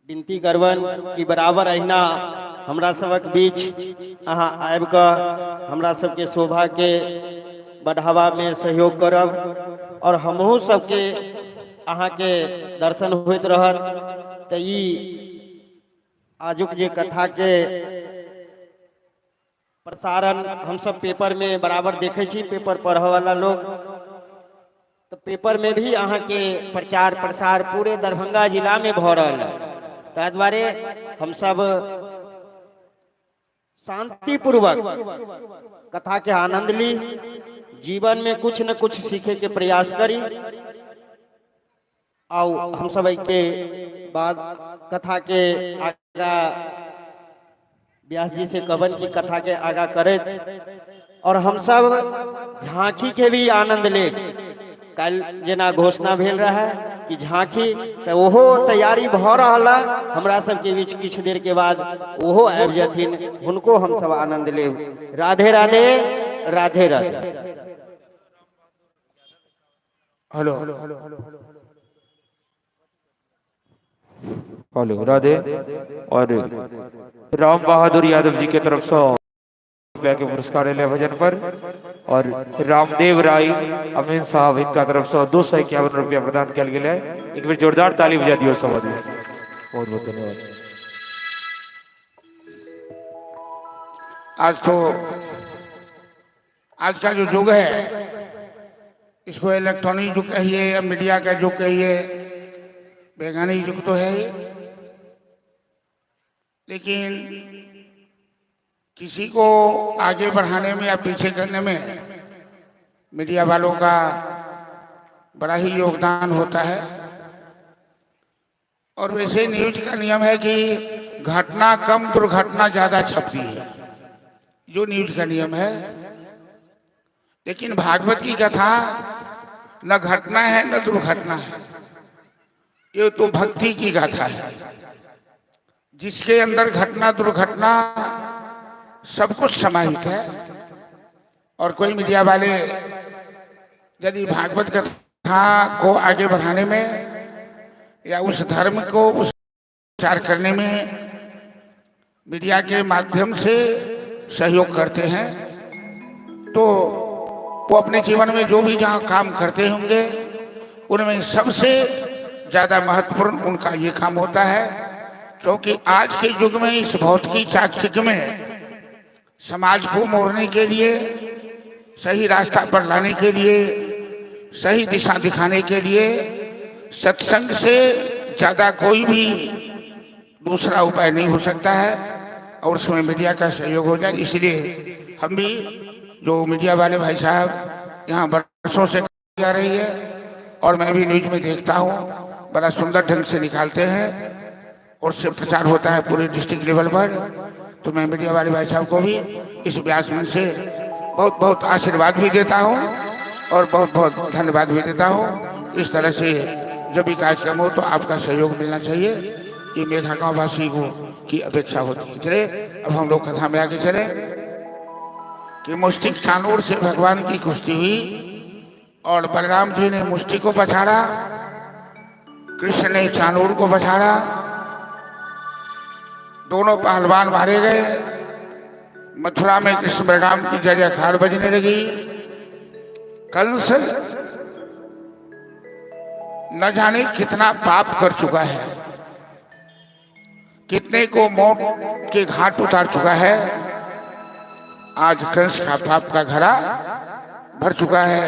विनती करबन कि बराबर अहिना हमरा सबक बीच अहाँ आबि कऽ हमरा सबके शोभा के बढ़ावा में सहयोग करब और हमहू सबके अहाँ के दर्शन होइत रहत। तो ई आजुक जे कथा के प्रसारण हम सब पेपर में बराबर देखे छी, पेपर पढ़े वाला लोग, तो पेपर में भी अहाँ के प्रचार प्रसार पूरे दरभंगा जिला में भ रहल है। ताहि दुआरे हम सब शांति पूर्वक कथा के आनंद ली, जीवन में कुछ न कुछ सीखे के प्रयास करी। आओ हम सब के बाद कथा के आगा व्यास जी से कवन की कथा के आगा करे और हम सब झांकी के भी आनंद ले। कल जना घोषणा भेल रहा है कि झांकी तो ओहो तैयारी भ रहा है, हमरा सब के बीच कुछ देर के बाद ओहो आबि जथिन, उनको हम सब आनंद ले। राधे राधे राधे राधे। Hello hello Radhe. और राम बहादुर यादव जी के तरफ से रुपया के पुरस्कार ले भजन पर, और रामदेव राय अमीन साहब इनका तरफ से 251 रुपया प्रदान किया गया है। एक बार जोरदार ताली बजा दियो सब। बहुत बहुत धन्यवाद। आज का जो युग है, इसको इलेक्ट्रॉनिक युग कहिए या मीडिया का युग कहिए, वैज्ञानिक युग तो है ही, लेकिन किसी को आगे बढ़ाने में या पीछे करने में मीडिया वालों का बड़ा ही योगदान होता है। और वैसे न्यूज का नियम है कि घटना कम दुर्घटना ज्यादा छपती है, जो न्यूज का नियम है। लेकिन भागवत की कथा न घटना है न दुर्घटना है, ये तो भक्ति की गाथा है, जिसके अंदर घटना दुर्घटना सब कुछ समाहित है। और कोई मीडिया वाले यदि भागवत कथा को आगे बढ़ाने में या उस धर्म को उस प्रचार करने में मीडिया के माध्यम से सहयोग करते हैं, तो वो अपने जीवन में जो भी जहाँ काम करते होंगे उनमें सबसे ज़्यादा महत्वपूर्ण उनका ये काम होता है। क्योंकि आज के युग में इस भौतिकी चाकचक्य में समाज को मोड़ने के लिए, सही रास्ता पर लाने के लिए, सही दिशा दिखाने के लिए सत्संग से ज़्यादा कोई भी दूसरा उपाय नहीं हो सकता है, और उसमें मीडिया का सहयोग हो जाए। इसलिए हम भी, जो मीडिया वाले भाई साहब यहाँ वर्षों से जा रही है और मैं भी न्यूज में देखता हूँ, बड़ा सुंदर ढंग से निकालते हैं और उससे प्रचार होता है पूरे डिस्ट्रिक्ट लेवल पर। तो मैं मीडिया वाले भाई साहब को भी इस व्यास मंच से बहुत बहुत आशीर्वाद भी देता हूँ और बहुत बहुत धन्यवाद भी देता हूँ। इस तरह से जब भी कार्यक्रम हो तो आपका सहयोग मिलना चाहिए, ये मेघा गाँव वासी को की अपेक्षा होती है। चले अब हम लोग कथा में आगे चले कि मुष्टिक चानूर से भगवान की कुश्ती हुई और बलराम जी ने मुष्टि को पछाड़ा, कृष्ण ने चानूर को पछाड़ा, दोनों पहलवान मारे गए। मथुरा में कृष्ण बलराम की जय जयकार बजने लगी। कंस न जाने कितना पाप कर चुका है, कितने को मौत के घाट उतार चुका है। आज कंस का पाप का घड़ा भर चुका है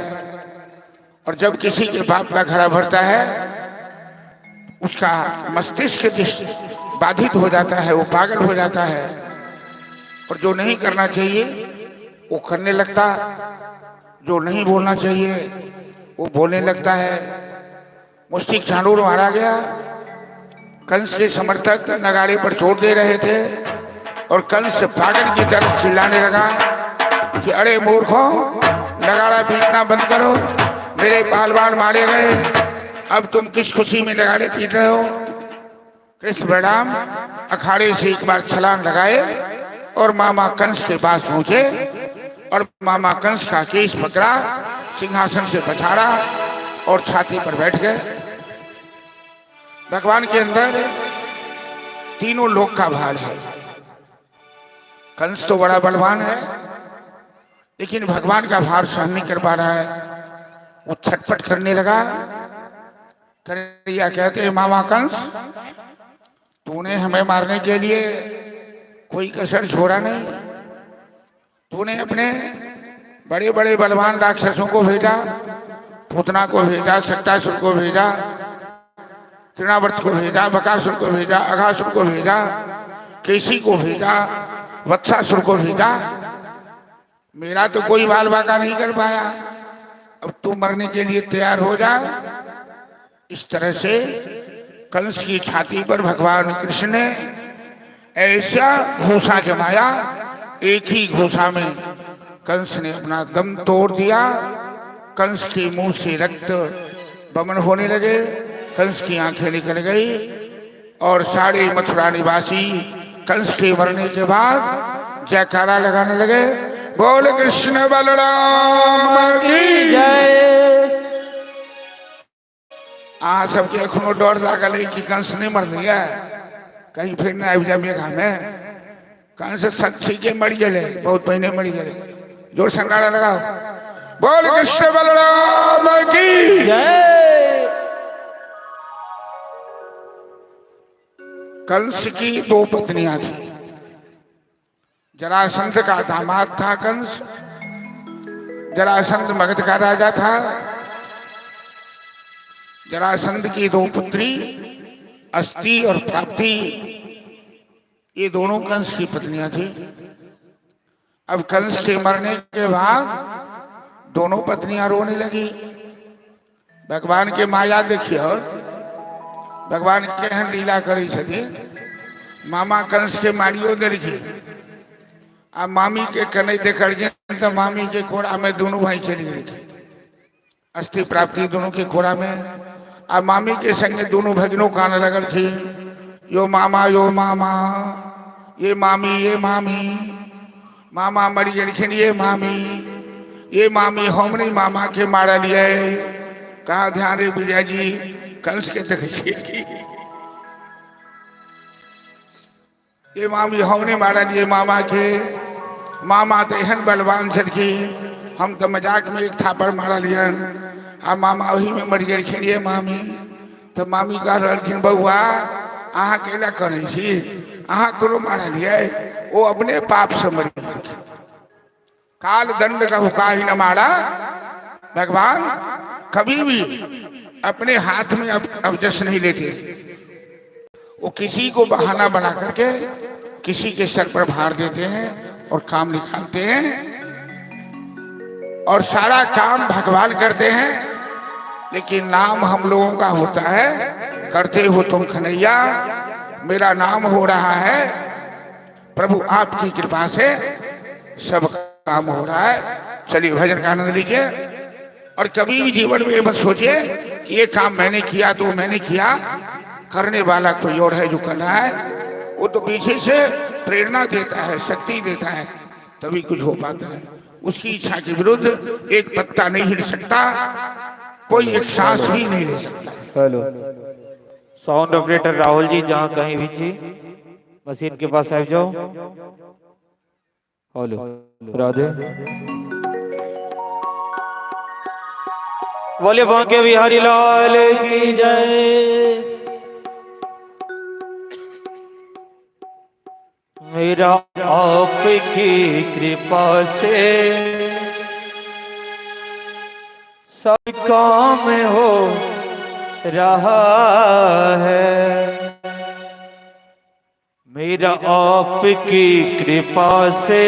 और जब किसी के पाप का घड़ा भरता है उसका मस्तिष्क बाधित हो जाता है, वो पागल हो जाता है और जो नहीं करना चाहिए वो करने लगता, जो नहीं बोलना चाहिए वो बोलने लगता है। मुष्टिक चानूर मारा गया। कंस के समर्थक नगाड़े पर चोट दे रहे थे और कंस पागल की तरह चिल्लाने लगा कि अरे मूर्खों, नगाड़ा पीटना बंद करो, मेरे पहलवान मारे गए, अब तुम किस खुशी में नगाड़े पीट रहे हो। कृष्ण बलराम अखाड़े से एक बार छलांग लगाए और मामा कंस के पास पहुंचे और मामा कंस का केस पकड़ा, सिंहासन से पछाड़ा और छाती पर बैठ गए। भगवान के अंदर तीनों लोक का भार है। कंस तो बड़ा बलवान है लेकिन भगवान का भार सहन नहीं कर पा रहा है। वो छटपट करने लगा। कन्हैया कहते हैं, मामा कंस, तूने हमें मारने के लिए कोई कसर छोड़ा नहीं। तूने अपने बड़े बड़े बलवान राक्षसों को भेजा, पूतना को भेजा, सट्टासुर को भेजा, तृणावर्त को भेजा, बकासुर को भेजा, अघासुर को भेजा, केसी को भेजा, वत्सासुर को भेजा, मेरा तो कोई बाल बाका नहीं कर पाया। अब तू मरने के लिए तैयार हो जा। इस तरह से कंस की छाती पर भगवान कृष्ण ने ऐसा घूसा जमाया, एक ही घूसा में कंस ने अपना दम तोड़ दिया। कंस के मुंह से रक्त बमन होने लगे, कंस की आंखें निकल गई और सारे मथुरा निवासी कंस के मरने के बाद जयकारा लगाने लगे, बोल कृष्ण बलराम की जय। सबके अखनो डर लागल है कि कंस नहीं मर लिया, कहीं फिर न आबि जाए मेघा में। कंस सच्ची के मर गए, बहुत पहले मर गए। जोर से नारा लगाओ, बोल कृष्ण बलराम की जय। कंस की दो पत्नियां थी। जरासंध का दामाद था कंस। जरासंध मगध का राजा था। जरासंध की दो पुत्री अस्ति और प्राप्ति, ये दोनों कंस की पत्नियां थी। अब कंस के मरने के बाद दोनों पत्नियां रोने लगी। भगवान के माया देखिए, और भगवान केहन लीला करी छथिन। मामा कंस के मारियो देलखी आ मामी के कने देखिए तो मामी के कोड़ा में दोनों भाई चली गई। अस्थि प्राप्ति दोनों के कोड़ा में, आ मामी के संगे दोनों भजनों कान लगल थी, यो मामा ये मामी ये मामी, मामा मरी गलखिन ये मामी हम नहीं मामा के मारा लिए। कहा ध्यान रे विजय जी, कंस के देखिए कि ये मामी हमने मारा लिए मामा के। मामा तो एहन बलवान छलखी, हम तो मजाक में एक थापड़ मारा लियन आ मामा वही में मर गलखिन ये मामी। तो मामी कह रहलखिन, बउआ अहाँ केला करे छी, अहाँ कोनो मारा लिए, वो अपने पाप से मर गलखिन। काल दंड का हुकाही न मारा। भगवान कभी भी अपने हाथ में अवजस नहीं लेते। वो किसी को बहाना बना करके किसी के सर पर भार देते हैं और काम निकालते हैं और सारा काम भगवान करते हैं। लेकिन नाम हम लोगों का होता है करते हो तुम खनैया, मेरा नाम हो रहा है। प्रभु आपकी कृपा से सब काम हो रहा है। चलिए भजन का आनंद लीजिए। और कभी भी जीवन में ये मत सोचिए कि ये काम मैंने किया तो मैंने किया, करने वाला कोई और है जो कर रहा है। वो तो पीछे से प्रेरणा देता है, शक्ति देता है, तभी कुछ हो पाता है। उसकी इच्छा के विरुद्ध एक पत्ता नहीं हिल सकता, कोई एक सांस भी नहीं ले सकता। Hello, sound operator Rahul ji, जहाँ कहीं भी छी मशीन के पास आ जाओ। हेलो, राधे। बोले बांके बिहारी लाल की जय। मेरा आपकी कृपा से सब काम हो रहा है। मेरा आपकी कृपा से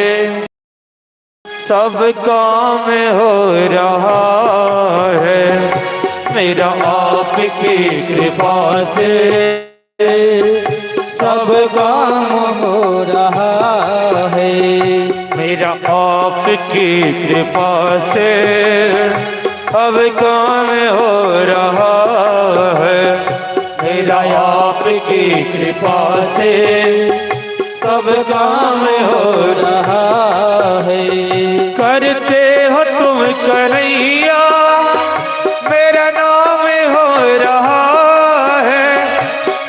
सब काम हो रहा है। मेरा आपकी कृपा से सब काम हो रहा है। मेरा आपकी कृपा से अब काम हो रहा है। मेरा आपकी कृपा से सब काम हो रहा है। करते हो तुम कन्हैया, मेरा नाम हो रहा है।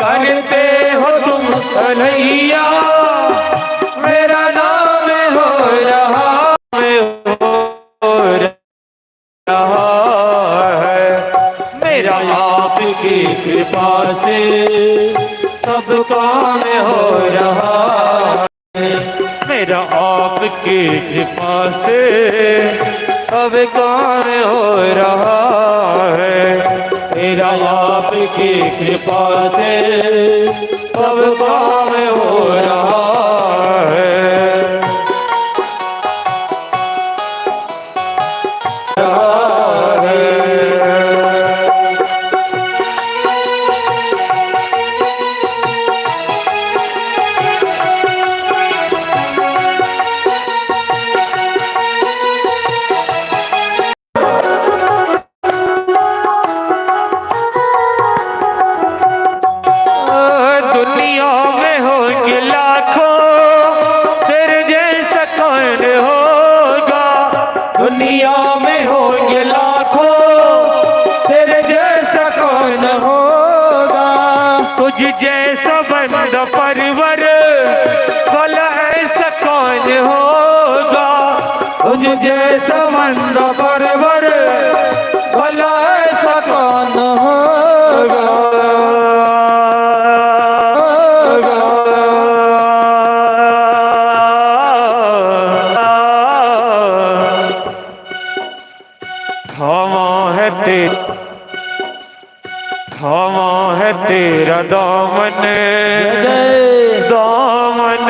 करते हो तुम कन्हैया, मेरा नाम हो रहा है। मेरा आपकी कृपा से सब काम हो रहा है। मेरा आपकी कृपा से अब काम हो रहा है। मेरा आपकी कृपा से अब काम हो रहा है। दुनिया में होंगे लाखों, तेरे जैसा कौन होगा। तुझ जैसा बंदा परवर, भला ऐसा कौन होगा। तुझ जैसा बंदा परवर, भला ऐसा कौन होगा। थामा है तेरा दामन, दामन।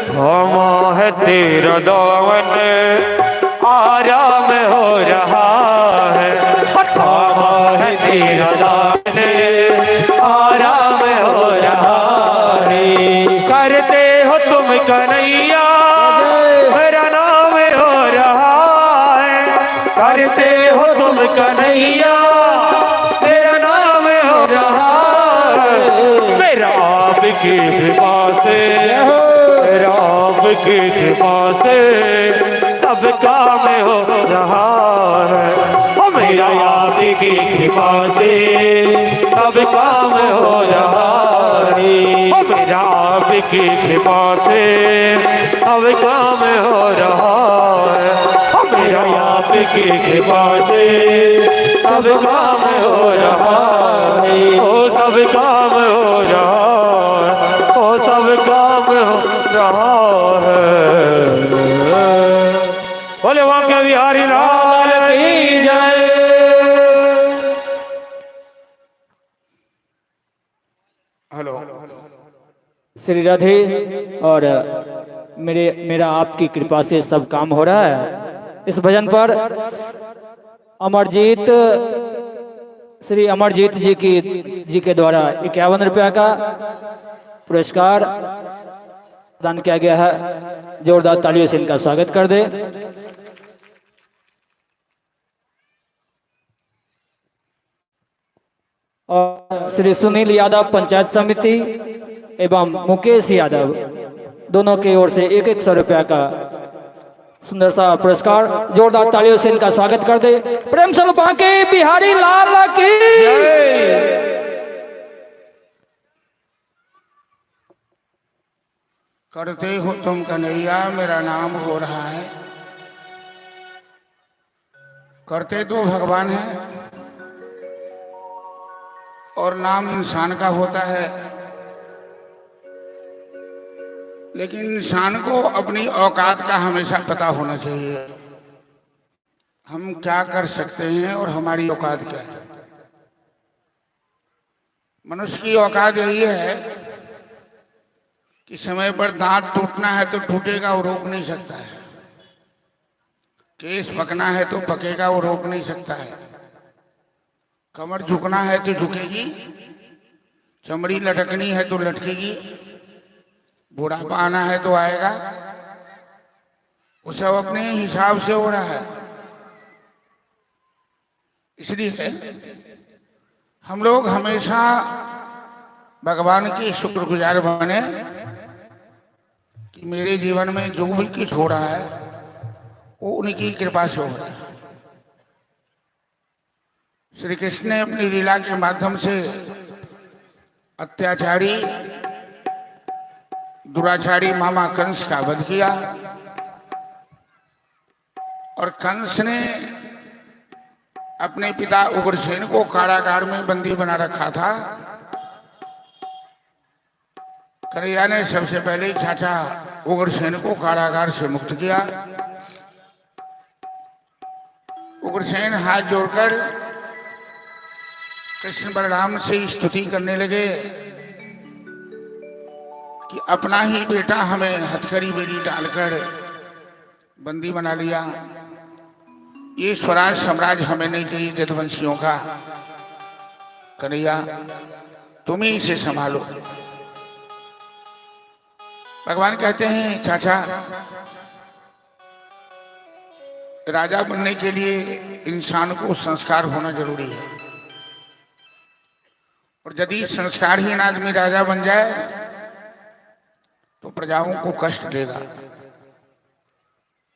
थामा है तेरा दामन, आराम हो रहा है। थामा है तेरा दामन, आराम हो रहा है। करते हो तुम कन्हैया, मेरा नाम हो रहा है। करते हो तुम कन्हैया, मेरा नाम हो रहा है। मेरा आपकी कृपा से, मेरा आपकी कृपा से सब काम हो रहा है। मेरा आपकी कृपा से सब काम हो रहा है। मेरा आपकी कृपा से अब काम हो रहा है। मेरा आपकी कृपा से सब काम हो रहा है। ओ सब काम हो रहा है। ओ सब काम हो रहा है। बोले बांके बिहारी लाल की जय। हेलो, श्री राधे। और मेरा आपकी कृपा से सब काम हो रहा है। इस भजन पर अमरजीत श्री अमरजीत जी के द्वारा 51 रुपया का पुरस्कार प्रदान किया गया है। जोरदार तालियों से इनका स्वागत कर दे। और श्री सुनील यादव पंचायत समिति एवं मुकेश यादव दोनों की ओर से 100 रुपया का सुंदर सा पुरस्कार। जोरदार तालियों से इनका स्वागत कर दे। प्रेम से बांके बिहारी लाल की। करते हो तुम कन्हैया मेरा नाम हो रहा है। करते तो भगवान है और नाम इंसान का होता है, लेकिन इंसान को अपनी औकात का हमेशा पता होना चाहिए। हम क्या कर सकते हैं और हमारी औकात क्या है। मनुष्य की औकात यही है कि समय पर दांत टूटना है तो टूटेगा, वो रोक नहीं सकता है। केस पकना है तो पकेगा, वो रोक नहीं सकता है। कमर झुकना है तो झुकेगी, चमड़ी लटकनी है तो लटकेगी, बुढ़ापा आना है तो आएगा। वो सब अपने हिसाब से हो रहा है। इसलिए हम लोग हमेशा भगवान के शुक्रगुजार बने कि मेरे जीवन में जो भी कुछ हो रहा है वो उनकी कृपा से हो रहा है। श्री कृष्ण ने अपनी लीला के माध्यम से अत्याचारी दुराचारी मामा कंस का वध किया और कंस ने अपने पिता उग्रसेन को कारागार में बंदी बना रखा था। कन्हैया ने सबसे पहले चाचा उग्रसेन को कारागार से मुक्त किया। उग्रसेन हाथ जोड़कर कृष्ण बलराम से स्तुति करने लगे कि अपना ही बेटा हमें हथकड़ी बेड़ी डालकर बंदी बना लिया। ये स्वराज साम्राज्य हमें नहीं चाहिए जदवंशियों का। कन्हैया तुम ही इसे संभालो। भगवान कहते हैं चाचा, राजा बनने के लिए इंसान को संस्कार होना जरूरी है, और यदि संस्कारहीन आदमी राजा बन जाए तो प्रजाओं को कष्ट देगा।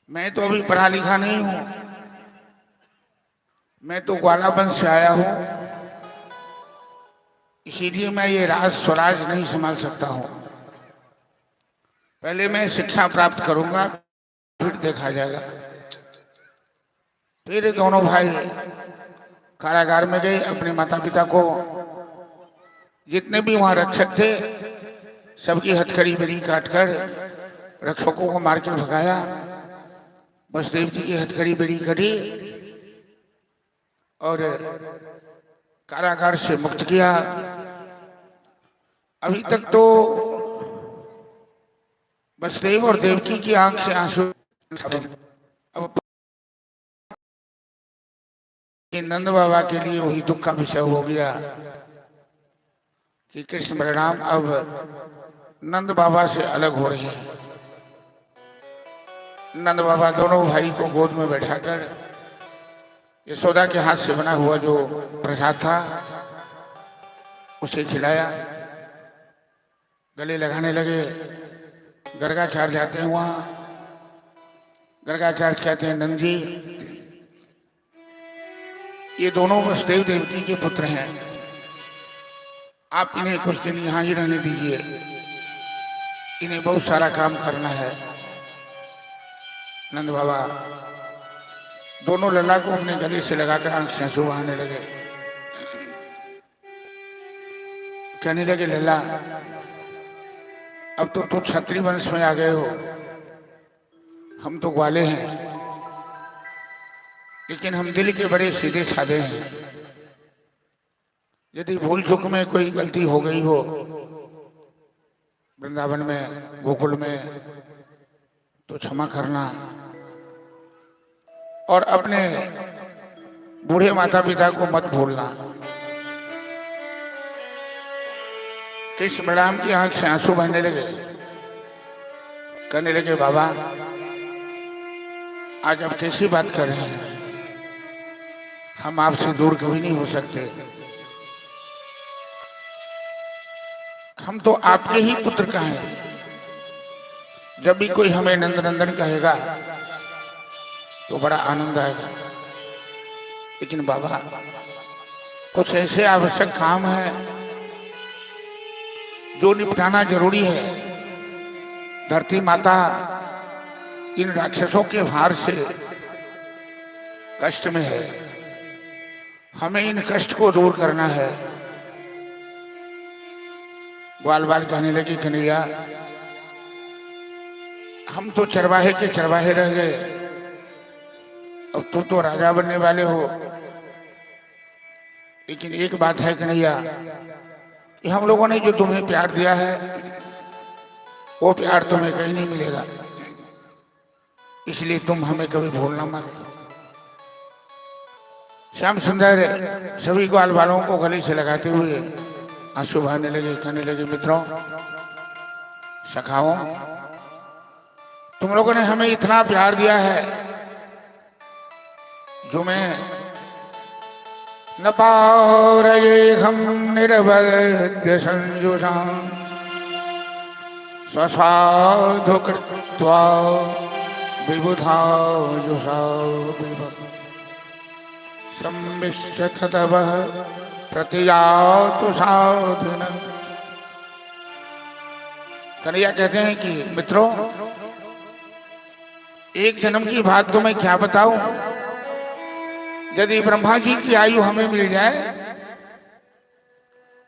मैं तो अभी पढ़ा लिखा नहीं हूं, मैं तो ग्वाला वंश से आया हूं, इसीलिए मैं ये राज स्वराज नहीं संभाल सकता हूं। पहले मैं शिक्षा प्राप्त करूंगा, फिर देखा जाएगा। फिर दोनों भाई कारागार में गए। अपने माता पिता को, जितने भी वहां रक्षक थे, सबकी हथकड़ी बेड़ी काटकर रक्षकों को मार के भगाया। वसुदेव जी की हथकड़ी बेड़ी कटी और कारागार से मुक्त किया। अभी तक तो वसुदेव और देवकी की आंख से आंसू। अब नंद बाबा के लिए वही दुख का विषय हो गया कि कृष्ण बलराम अब नंद बाबा से अलग हो रहे हैं। नंद बाबा दोनों भाई को गोद में बैठाकर यशोदा के हाथ से बना हुआ जो प्रसाद था उसे खिलाया, गले लगाने लगे। गर्गाचार्य जाते हैं वहां। गर्गाचार्य कहते हैं, नंद जी, ये दोनों वसुदेव देवकी के पुत्र हैं, आप इन्हें कुछ दिन यहां ही रहने दीजिए, इन्हें बहुत सारा काम करना है। नंद बाबा दोनों लल्ला को अपने गले से लगाकर आंख से आंसू बहाने लगे। कहने लगे, लल्ला, अब तो क्षत्रिय वंश में आ गए हो, हम तो ग्वाले हैं, लेकिन हम दिल के बड़े सीधे साधे हैं। यदि भूल चूक में कोई गलती हो गई हो वृंदावन में, गोकुल में, तो क्षमा करना। और अपने बूढ़े माता पिता को मत भूलना। कृष्ण बलराम की आंख से आंसू बहने लगे, कहने लगे बाबा आज आप कैसी बात कर रहे हैं, हम आपसे दूर कभी नहीं हो सकते, हम तो आपके ही पुत्र का हैं। जब भी कोई हमें नंदनंदन कहेगा तो बड़ा आनंद आएगा, लेकिन बाबा कुछ ऐसे आवश्यक काम है जो निपटाना जरूरी है। धरती माता इन राक्षसों के भार से कष्ट में है, हमें इन कष्ट को दूर करना है। ग्वाल बाल कहने लगी कन्हैया हम तो चरवाहे के चरवाहे रह गए, अब तुम तो राजा बनने वाले हो। लेकिन एक बात है कन्हैया कि हम लोगों ने जो तुम्हें प्यार दिया है वो प्यार तुम्हें कहीं नहीं मिलेगा, इसलिए तुम हमें कभी भूलना मत। श्याम सुंदर सभी ग्वाल बालों को गले से लगाते हुए आंसू बहाने लगे, कहने लगे मित्रों सखाओं तुम लोगों ने हमें इतना प्यार दिया है जो मैं न पाओ रहे हम निर्वध्य संजुषा स्वसाधु कृत्वा विबुधा जुषा संविश्य तव प्रतिजातु साधुना। कन्हैया कहते हैं कि मित्रों एक जन्म की बात तो मैं क्या बताऊं, यदि ब्रह्मा जी की आयु हमें मिल जाए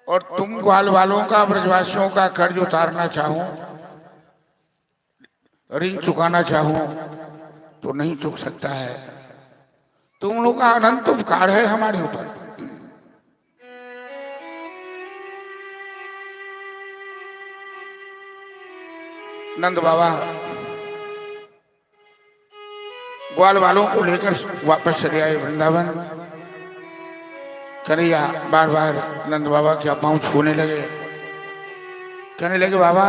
और तुम ग्वाल वालों का ब्रजवासियों का कर्ज उतारना चाहूं, ऋण चुकाना चाहूं तो नहीं चुक सकता है। तुम लोग का अनंत उपकार है हमारे ऊपर। नंद बाबा ग्वाल वालों को लेकर वापस चले आए वृंदावन। कन्हैया बार बार नंद बाबा के पांव छूने लगे, कहने लगे बाबा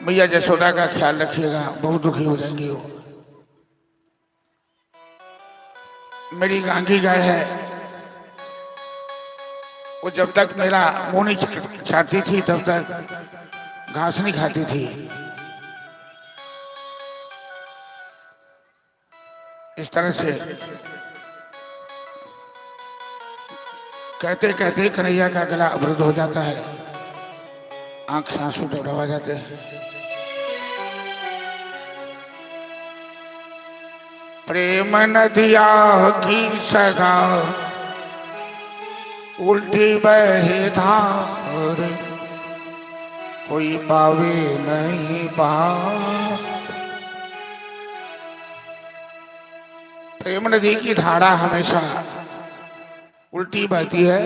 मैया जसोदा का ख्याल रखिएगा, बहुत दुखी हो जाएंगी वो। मेरी गांगी गाय है, वो जब तक मेरा मुंह नहीं छाटती थी तब तक घास नहीं खाती थी। इस तरह से कहते कहते कन्हैया का गला अवरुद्ध हो जाता है, आंख से आंसू टपटपा जाते हैं। प्रेम नदिया की सदा उल्टी बहे धार, कोई पावे नहीं पार। प्रेम नदी की धारा हमेशा उल्टी बहती है,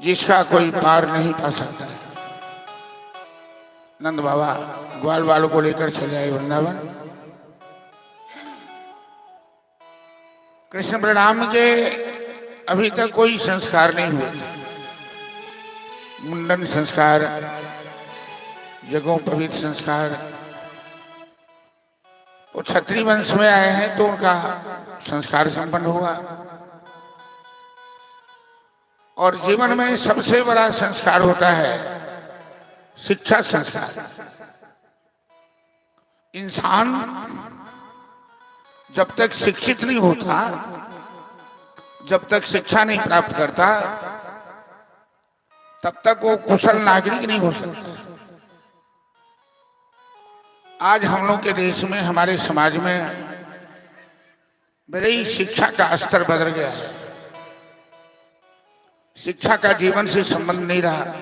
जिसका कोई पार नहीं पा सकता है। नंद बाबा ग्वाल वालों को लेकर चले आए वृंदावन। कृष्ण बलराम के अभी तक कोई संस्कार नहीं हुए थे, मुंडन संस्कार, यज्ञोपवीत संस्कार। वो क्षत्रिय वंश में आए हैं तो उनका संस्कार संपन्न हुआ। और जीवन में सबसे बड़ा संस्कार होता है शिक्षा संस्कार। इंसान जब तक शिक्षित नहीं होता, जब तक शिक्षा नहीं प्राप्त करता, तब तक वो कुशल नागरिक नहीं हो सकता। आज हम लोग के देश में, हमारे समाज में बड़े ही शिक्षा का स्तर बदल गया है। शिक्षा का जीवन से संबंध नहीं रहा,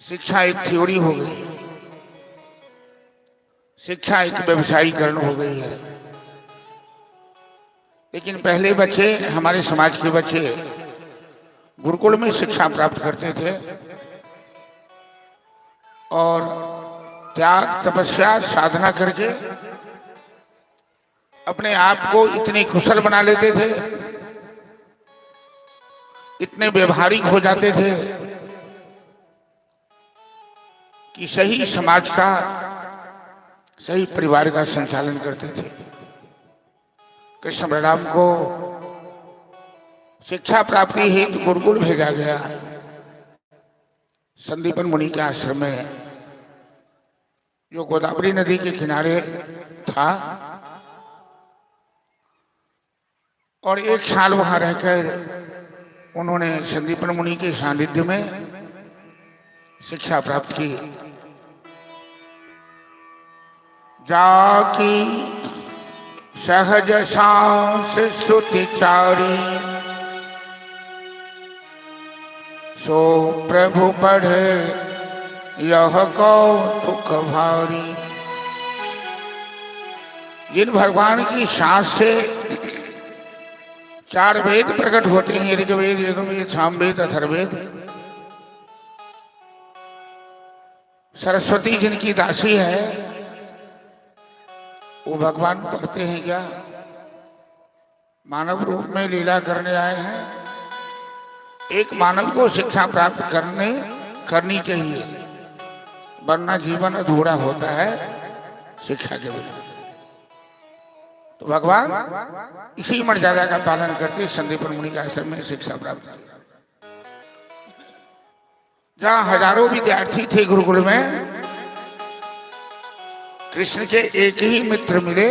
शिक्षा एक थ्योरी हो गई, शिक्षा एक व्यवसायीकरण हो गई है। लेकिन पहले बच्चे, हमारे समाज के बच्चे गुरुकुल में शिक्षा प्राप्त करते थे और त्याग तपस्या साधना करके अपने आप को इतने कुशल बना लेते थे, इतने व्यवहारिक हो जाते थे कि सही समाज का, सही परिवार का संचालन करते थे। कृष्ण बलराम को शिक्षा प्राप्ति हेतु गुरुकुल भेजा गया। संदीपन मुनि के आश्रम में, जो गोदावरी नदी के किनारे था, और 1 साल वहां रहकर उन्होंने संदीपन मुनि के सानिध्य में शिक्षा प्राप्त की। जाकी सहज सांस स्तुति चारी, सो प्रभु पढ़े यह कौतुक भारी। जिन भगवान की सांस से 4 वेद प्रकट होते हैं, ऋग्वेद, यजुर्वेद, सामवेद, अथर्ववेद, सरस्वती जिनकी दासी है, वो भगवान पढ़ते हैं क्या? मानव रूप में लीला करने आए हैं। एक मानव को शिक्षा प्राप्त करनी चाहिए, वरना जीवन अधूरा होता है शिक्षा के बिना। तो भगवान इसी मर्यादा का पालन करके संदीपन मुनि के आश्रम में शिक्षा प्राप्त की। जहां हजारों विद्यार्थी थे गुरुकुल में, कृष्ण के एक ही मित्र मिले,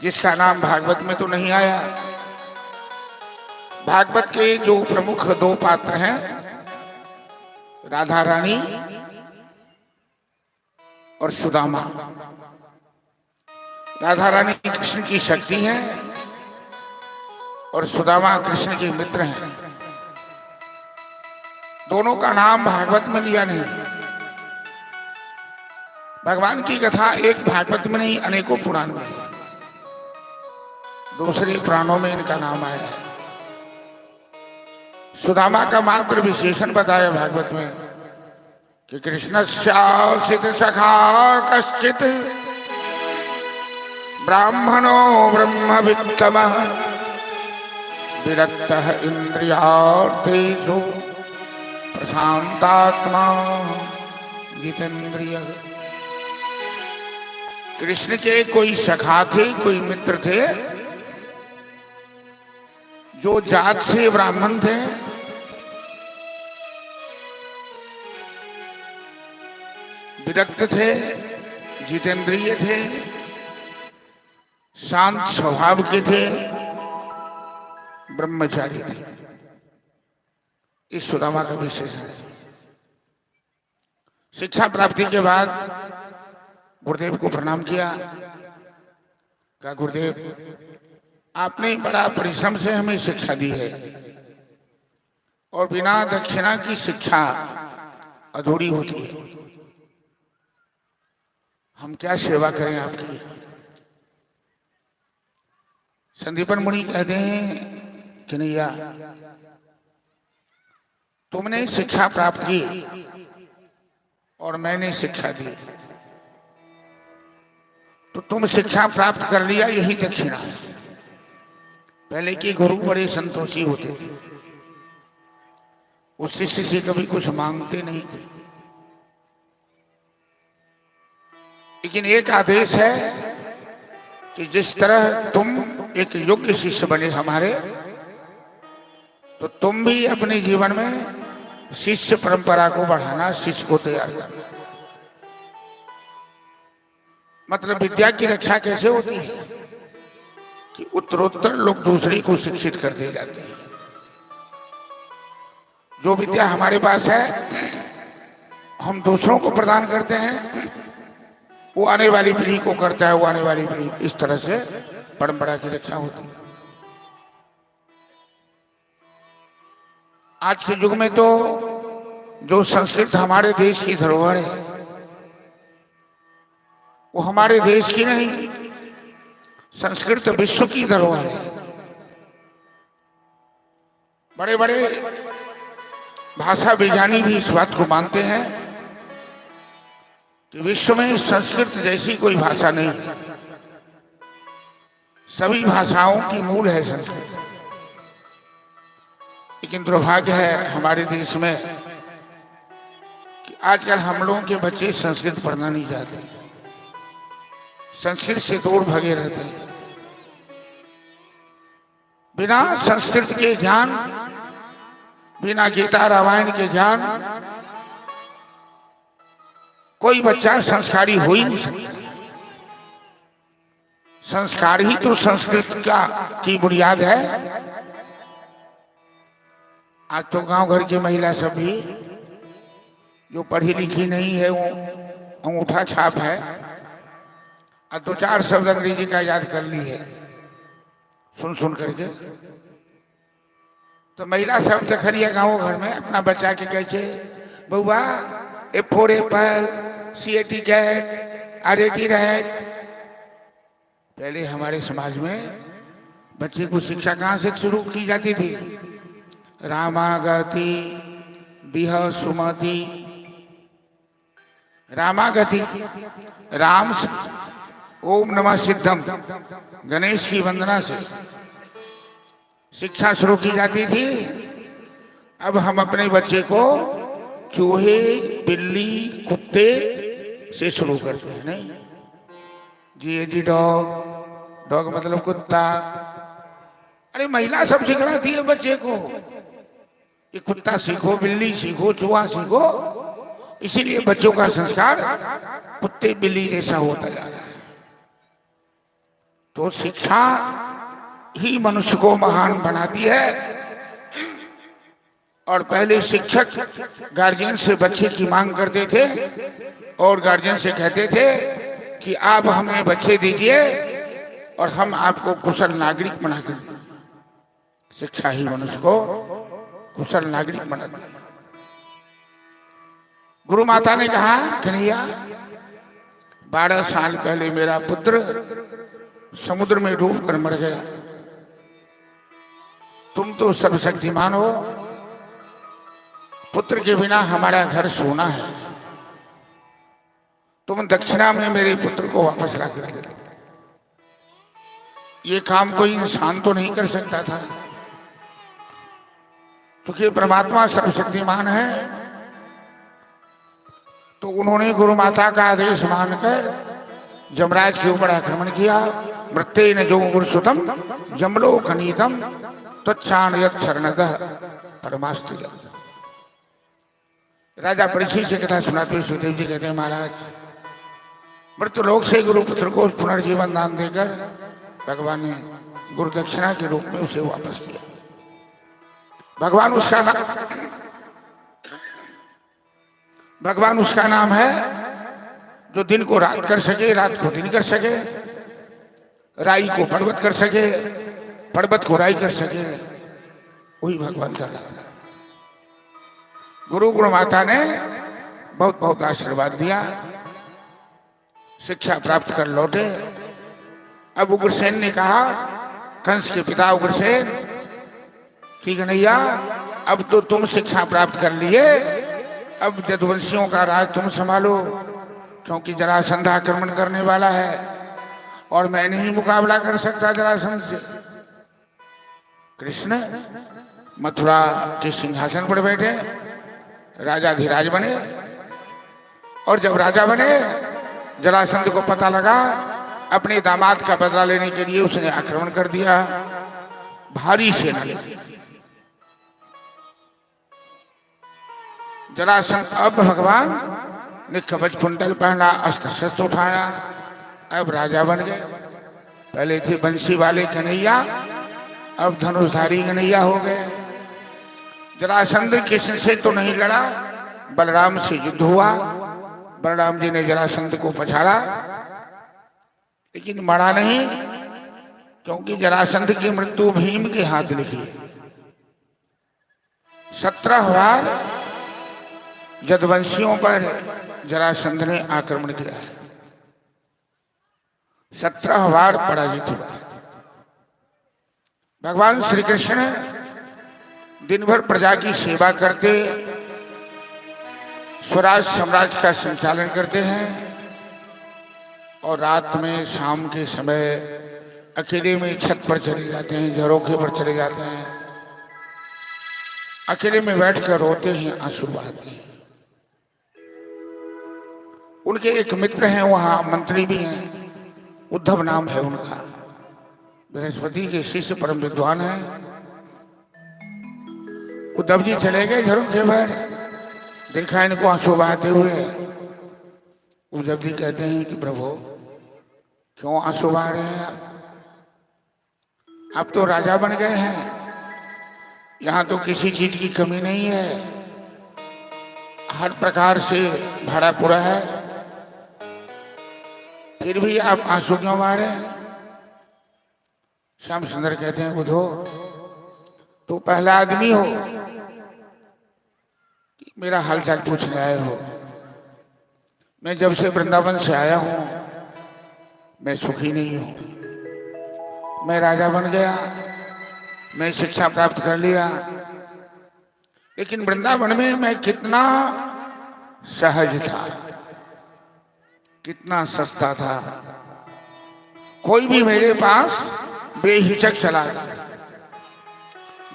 जिसका नाम भागवत में तो नहीं आया। भागवत के जो प्रमुख 2 पात्र हैं, राधा रानी और सुदामा। राधा रानी कृष्ण की शक्ति है और सुदामा कृष्ण के मित्र हैं। दोनों का नाम भागवत में लिया नहीं। भगवान की कथा एक भागवत में नहीं, अनेकों पुराण में, दूसरे पुराणों में इनका नाम आया है। सुदामा का मात्र विशेषण बताया भागवत में कि कृष्णस्यासित सखा कश्चित ब्राह्मणो ब्रह्मवित्तमः विरक्तः इंद्रियार्थेषु प्रशांतात्मा जितेंद्रिय। कृष्ण के कोई सखा थे, कोई मित्र थे, जो जात से ब्राह्मण थे, विरक्त थे, जितेंद्रिय थे, शांत स्वभाव के थे, ब्रह्मचारी थे। इस सुदामा का विशेषण है। शिक्षा प्राप्ति के बाद गुरुदेव को प्रणाम किया। कहा, गुरुदेव, आपने बड़ा परिश्रम से हमें शिक्षा दी है और बिना दक्षिणा की शिक्षा अधूरी होती है। हम क्या सेवा करें आपकी? संदीपन मुनि कहते हैं कि नैया, तुमने शिक्षा प्राप्त की और मैंने शिक्षा दी, तो तुम शिक्षा प्राप्त कर लिया, यही दक्षिणा है। पहले के गुरु बड़े संतोषी होते थे, उस शिष्य से कभी कुछ मांगते नहीं थे। लेकिन एक आदेश है कि जिस तरह तुम एक योग्य शिष्य बने हमारे, तो तुम भी अपने जीवन में शिष्य परंपरा को बढ़ाना, शिष्य को तैयार करना। मतलब विद्या की रक्षा कैसे होती है कि उत्तरोत्तर लोग दूसरे को शिक्षित करते जाते हैं। जो विद्या हमारे पास है हम दूसरों को प्रदान करते हैं, वो आने वाली पीढ़ी को करता है, वो आने वाली पीढ़ी। इस तरह से परंपरा की रक्षा होती है। आज के युग में तो जो संस्कृत हमारे देश की धरोहर है, वो हमारे देश की नहीं, संस्कृत विश्व की धरोहर है। बड़े बड़े भाषा विज्ञानी भी इस बात को मानते हैं कि विश्व में संस्कृत जैसी कोई भाषा नहीं है। सभी भाषाओं की मूल है संस्कृत। लेकिन दुर्भाग्य है हमारे देश में कि आजकल हम लोगों के बच्चे संस्कृत पढ़ना नहीं चाहते, संस्कृत से दूर भगे रहते हैं। बिना संस्कृत के ज्ञान, बिना गीता रामायण के ज्ञान कोई बच्चा संस्कारी हो ही नहीं सकता। संस्कार ही तो संस्कृत की बुनियाद है। आज तो गांव घर की महिला सभी जो पढ़ी लिखी नहीं है वो अंगूठा छाप है और 2-4 शब्द अंग्रेजी का याद कर ली है सुन सुन करके। तो महिला सब देखलिए गाँव घर में अपना बच्चा के कहचे बउआ A for apple, CAT cat, RAT rat। पहले हमारे समाज में बच्चे को शिक्षा कहाँ से शुरू की जाती थी? रामागति बिह सुमति। रामागति राम से, ओम नमः सिद्धम गणेश की वंदना से शिक्षा शुरू की जाती थी। अब हम अपने बच्चे को चूहे, बिल्ली, कुत्ते से शुरू करते हैं। नहीं जी डॉग, डॉग मतलब कुत्ता। अरे महिला सब सिखाती है बच्चे को कि कुत्ता सीखो, बिल्ली सीखो, चूहा सीखो। इसीलिए बच्चों का संस्कार कुत्ते बिल्ली जैसा होता जा रहा है। तो शिक्षा ही मनुष्य को महान बनाती है। और पहले शिक्षक गार्जियन से बच्चे की मांग करते थे और गार्जियन से कहते थे कि आप हमें बच्चे दीजिए और हम आपको कुशल नागरिक बनाकर देंगे। शिक्षा ही मनुष्य को कुशल नागरिक बनाती है। गुरु माता ने कहा कन्हैया 12 साल पहले मेरा पुत्र समुद्र में डूब कर मर गया। तुम तो सर्वशक्तिमान हो, पुत्र के बिना हमारा घर सोना है। तुम दक्षिणा में मेरे पुत्र को वापस ला कर दे। ये काम कोई इंसान तो नहीं कर सकता था, क्योंकि परमात्मा सर्वशक्तिमान है। तो उन्होंने गुरु माता का आदेश मानकर जमराज के ऊपर आक्रमण किया। मृत्येन जो गुरुसुतम जमलो खनीतम तत्क्षाणयत् शरणदः परमास्तु। राजा परीक्षित से कथा सुनाते हुए सुखदेव जी कहते हैं महाराज मृत्यु लोक से गुरु पुत्र को पुनर्जीवन दान देकर भगवान ने गुरु दक्षिणा के रूप में उसे वापस किया। भगवान उसका नाम है जो दिन को रात कर सके, रात को दिन कर सके, राई को पर्वत कर सके, पर्वत को राई कर सके। वही भगवान का नाम है। गुरु माता ने बहुत बहुत आशीर्वाद दिया। शिक्षा प्राप्त कर लौटे। अब उग्रसेन ने कहा, कंस के पिता उग्रसेन, ठीक है नैया अब तो तुम शिक्षा प्राप्त कर लिए, अब यदुवंशियों का राज तुम संभालो, क्योंकि जरासंध आक्रमण करने वाला है और मैं नहीं मुकाबला कर सकता जरासंध से। कृष्ण मथुरा के सिंहासन पर बैठे, राजाधिराज बने। और जब राजा बने, जरासंध को पता लगा, अपने दामाद का बदला लेने के लिए उसने आक्रमण कर दिया भारी सेना लेकर। जरासंध अब भगवान ने कवच कुंडल पहना, अस्त्र शस्त्र उठाया, अब राजा बन गए। पहले थे बंसी वाले कन्हैया, अब धनुषधारी कन्हैया हो गए। जरासंध किसी से तो नहीं लड़ा, बलराम से युद्ध हुआ। बलराम जी ने जरासंध को पछाड़ा, लेकिन मरा नहीं, क्योंकि जरासंध की मृत्यु भीम के हाथ लिखी है। 17 बार यदुवंशियों पर जरासंध ने आक्रमण किया है, 17 बार पराजित हुआ। भगवान श्री कृष्ण दिन भर प्रजा की सेवा करते, स्वराज साम्राज्य का संचालन करते हैं और रात में शाम के समय अकेले में छत पर चले जाते हैं, झरोखे पर चले जाते हैं, अकेले में बैठकर रोते हैं, आंसू बहाते हैं। उनके एक मित्र हैं, वहां मंत्री भी हैं, उद्धव नाम है उनका, बृहस्पति के शिष्य परम विद्वान हैं। उद्धव जी चले गए झरोखे पर, देखा इनको आंसू बहाते हुए। उद्धव जी कहते हैं कि प्रभु क्यों आंसू बहा रहे हैं आप तो राजा बन गए हैं, यहाँ तो किसी चीज की कमी नहीं है, हर प्रकार से भरा पूरा है, फिर भी आप आंसू क्यों बहा रहे हैं? श्याम सुंदर कहते हैं बुधो तो पहला आदमी हो कि मेरा हालचाल पूछने आए हो। मैं जब से वृंदावन से आया हूं मैं सुखी नहीं हूं। मैं राजा बन गया, मैं शिक्षा प्राप्त कर लिया, लेकिन वृंदावन में मैं कितना सहज था, कितना सस्ता था, कोई भी मेरे पास बेहिचक चला गया।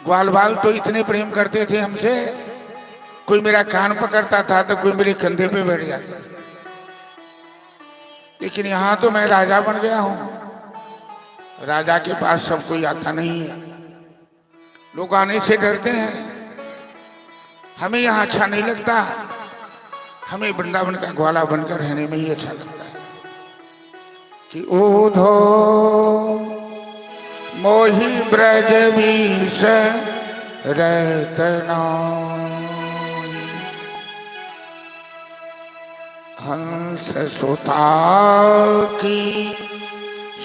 ग्वाल बाल तो इतने प्रेम करते थे हमसे, कोई मेरा कान पकड़ता था तो कोई मेरे कंधे पे बैठ जाता। लेकिन यहाँ तो मैं राजा बन गया हूं, राजा के पास सब कोई आता नहीं है, लोग आने से डरते हैं, हमें यहाँ अच्छा नहीं लगता, हमें वृंदावन का ग्वाला बनकर रहने में ही अच्छा लगता है। कि ओधो मोहि ब्रज वीस रतना हंस सुता की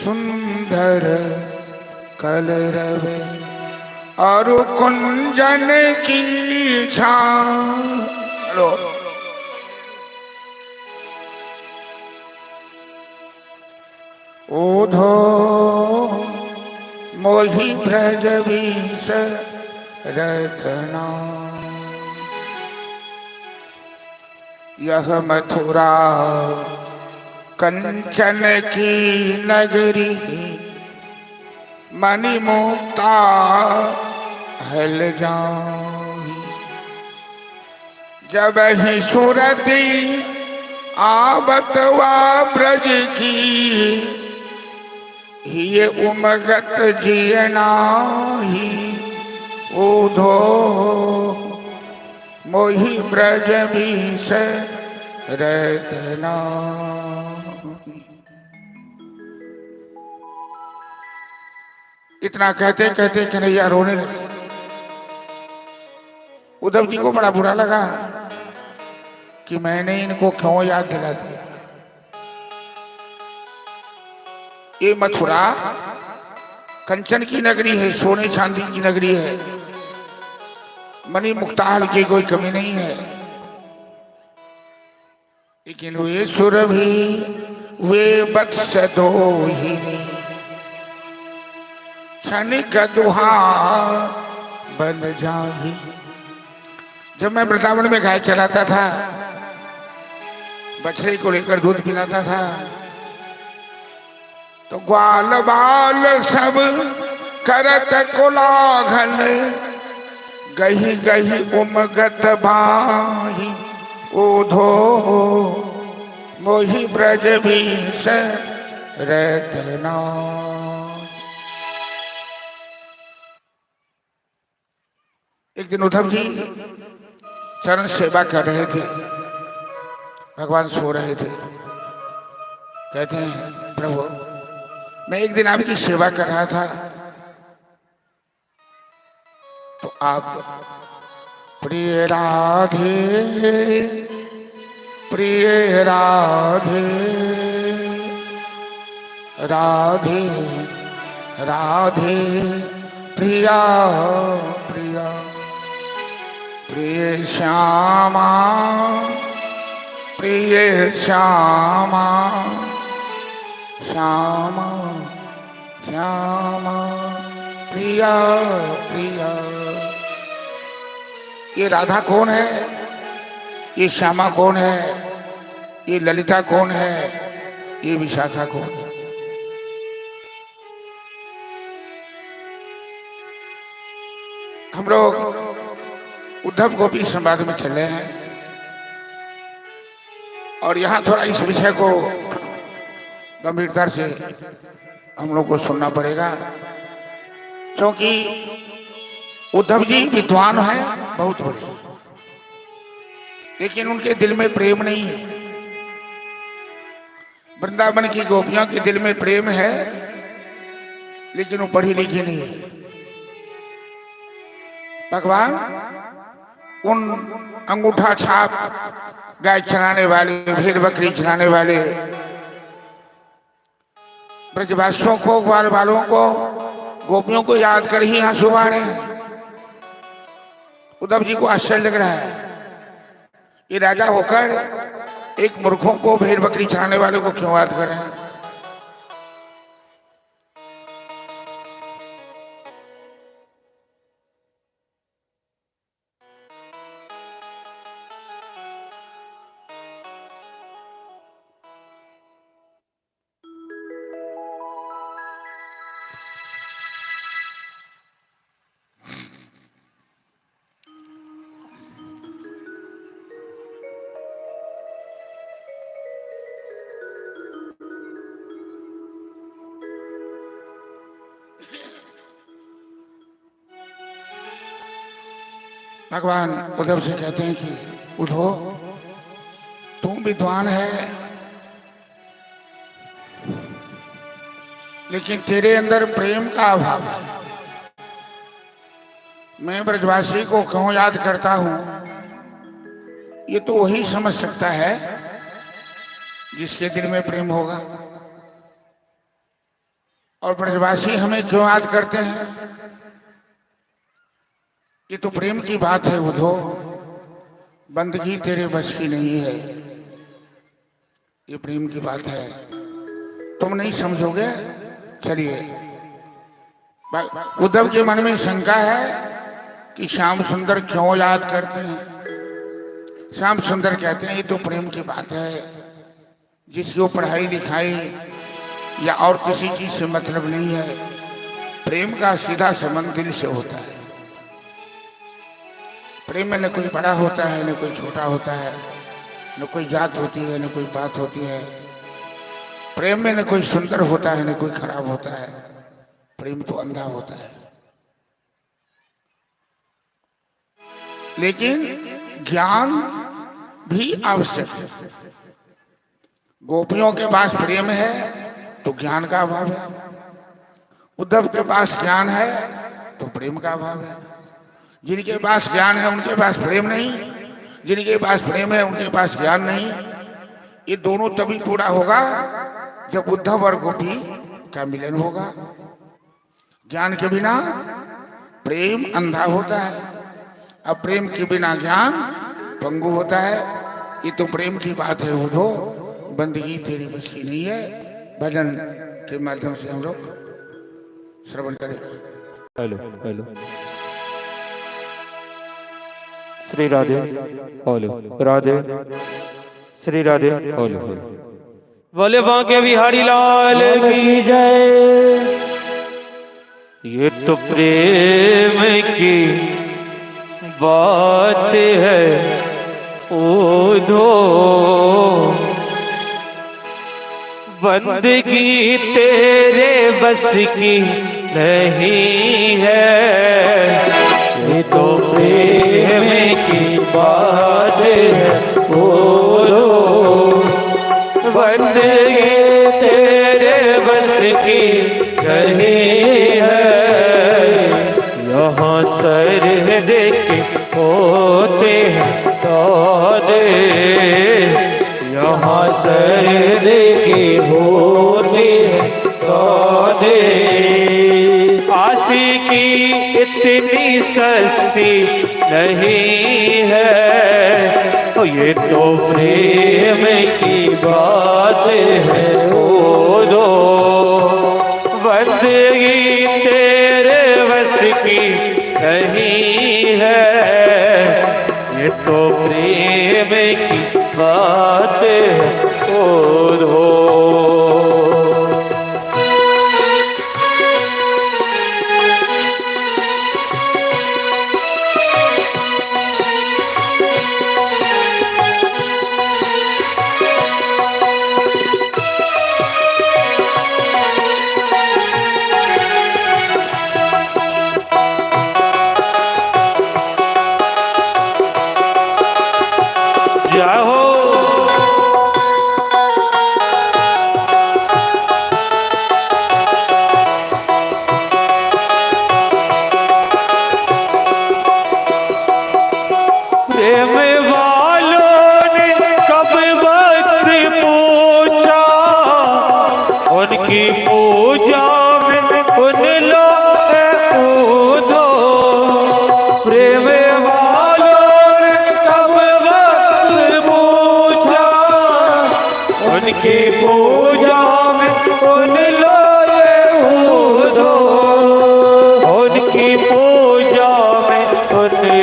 सुंदर कलरवे और कुंजन की छां। ओधो मोहि ब्रज वीस रतना यह मथुरा कंचन की नगरी मणि मुक्ता हल जाऊं। जब ही सुरती आवतवा ब्रज की ये उमगत जियना ही। ओधो मोहि ब्रज वीस रतना। इतना कहते कहते कन्हैया रोने लगे। उद्धव जी को बड़ा बुरा लगा कि मैंने इनको क्यों याद दिला दिया। ये मथुरा कंचन की नगरी है, सोने चांदी की नगरी है, मणि मुक्ताल की कोई कमी नहीं है, लेकिन वे सुरभि वे वत्स दोहिनी क्षणिक दुहा बन जाही। जब मैं वृंदावन में गाय चराता था, बछड़े को लेकर दूध पिलाता था, तो ग्वाल बाल सब करत कोलाहल गही गही उमगत बाही। ओधो मोहि ब्रज वीस रतना। एक दिन उद्धव जी चरण सेवा कर रहे थे, भगवान सो रहे थे। कहते हैं प्रभु मैं एक दिन आपकी सेवा कर रहा था, तो आप प्रिय राधे प्रिय राधे राधे राधे प्रिया प्रिया प्रिय श्यामा प्रिय श्यामा श्यामा श्यामा प्रिया प्रिया। ये राधा कौन है, ये श्यामा कौन है, ये ललिता कौन है, ये विशाखा कौन है? हम लोग उद्धव गोपी संवाद में चले हैं और यहाँ थोड़ा इस विषय को गंभीरता से हम लोग को सुनना पड़ेगा, क्योंकि उद्धव जी विद्वान हैं बहुत बड़े, लेकिन उनके दिल में प्रेम नहीं है। वृंदावन की गोपियों के दिल में प्रेम है, लेकिन वो पढ़ी लिखी नहीं है। भगवान उन अंगूठा छाप गाय चलाने वाले, भेड़ बकरी चलाने वाले ब्रजवासियों को, ग्वाल वालों को, गोपियों को याद कर ही आंसू बहाने हैं। उद्धव जी को आश्चर्य लग रहा है, ये राजा होकर एक मूर्खों को, भेड़ बकरी चलाने वाले को क्यों याद कर रहे हैं। भगवान उद्धव से कहते हैं कि उद्धव, तुम विद्वान है, लेकिन तेरे अंदर प्रेम का अभाव है। मैं ब्रजवासी को क्यों याद करता हूं, ये तो वही समझ सकता है जिसके दिल में प्रेम होगा। और ब्रजवासी हमें क्यों याद करते हैं, ये तो प्रेम की बात है उद्धव, बंदगी तेरे बस की नहीं है, ये प्रेम की बात है, तुम नहीं समझोगे। चलिए, उद्धव के मन में शंका है कि श्याम सुंदर क्यों याद करते हैं। श्याम सुंदर कहते हैं ये तो प्रेम की बात है, जिसकी वो पढ़ाई लिखाई या और किसी चीज से मतलब नहीं है। प्रेम का सीधा संबंध दिल से होता है। प्रेम में न कोई बड़ा होता है, न कोई छोटा होता है, न कोई जात होती है, न कोई बात होती है। प्रेम में न कोई सुंदर होता है, न कोई खराब होता है। प्रेम तो अंधा होता है। लेकिन ज्ञान भी आवश्यक है। गोपियों के पास प्रेम है तो ज्ञान का अभाव है, उद्धव के पास ज्ञान है तो प्रेम का अभाव है। जिनके पास ज्ञान है उनके पास प्रेम नहीं, जिनके पास प्रेम है उनके पास ज्ञान नहीं। ये दोनों तभी पूरा होगा जब उद्धव और गोपी का मिलन होगा। ज्ञान के बिना प्रेम अंधा होता है, अब प्रेम के बिना ज्ञान पंगु होता है। ये तो प्रेम की बात है उद्धव, बंदगी तेरी बस की नहीं है। भजन के माध्यम से हम लोग श्रवण करें। Hello hello, Shri Radhe hello, Radhe Shri Radhe hello hello. बोले बांके बिहारी लाल की जय। ये तो प्रेम की बात है उद्धव, बंदगी तेरे बस की नहीं है। ये तो प्रेम की बात है उद्धव, बंदगी तेरे बस की नहीं है। यहाँ सर देख होते हैं तौदे, यहाँ सर देखे होते हैं तौदे। आशिकी इतनी सस्ती नहीं है, तो ये तो प्रेम की बात है उद्धव, बंदगी तेरे बस की नहीं है। ये तो प्रेम की बात है उद्धव।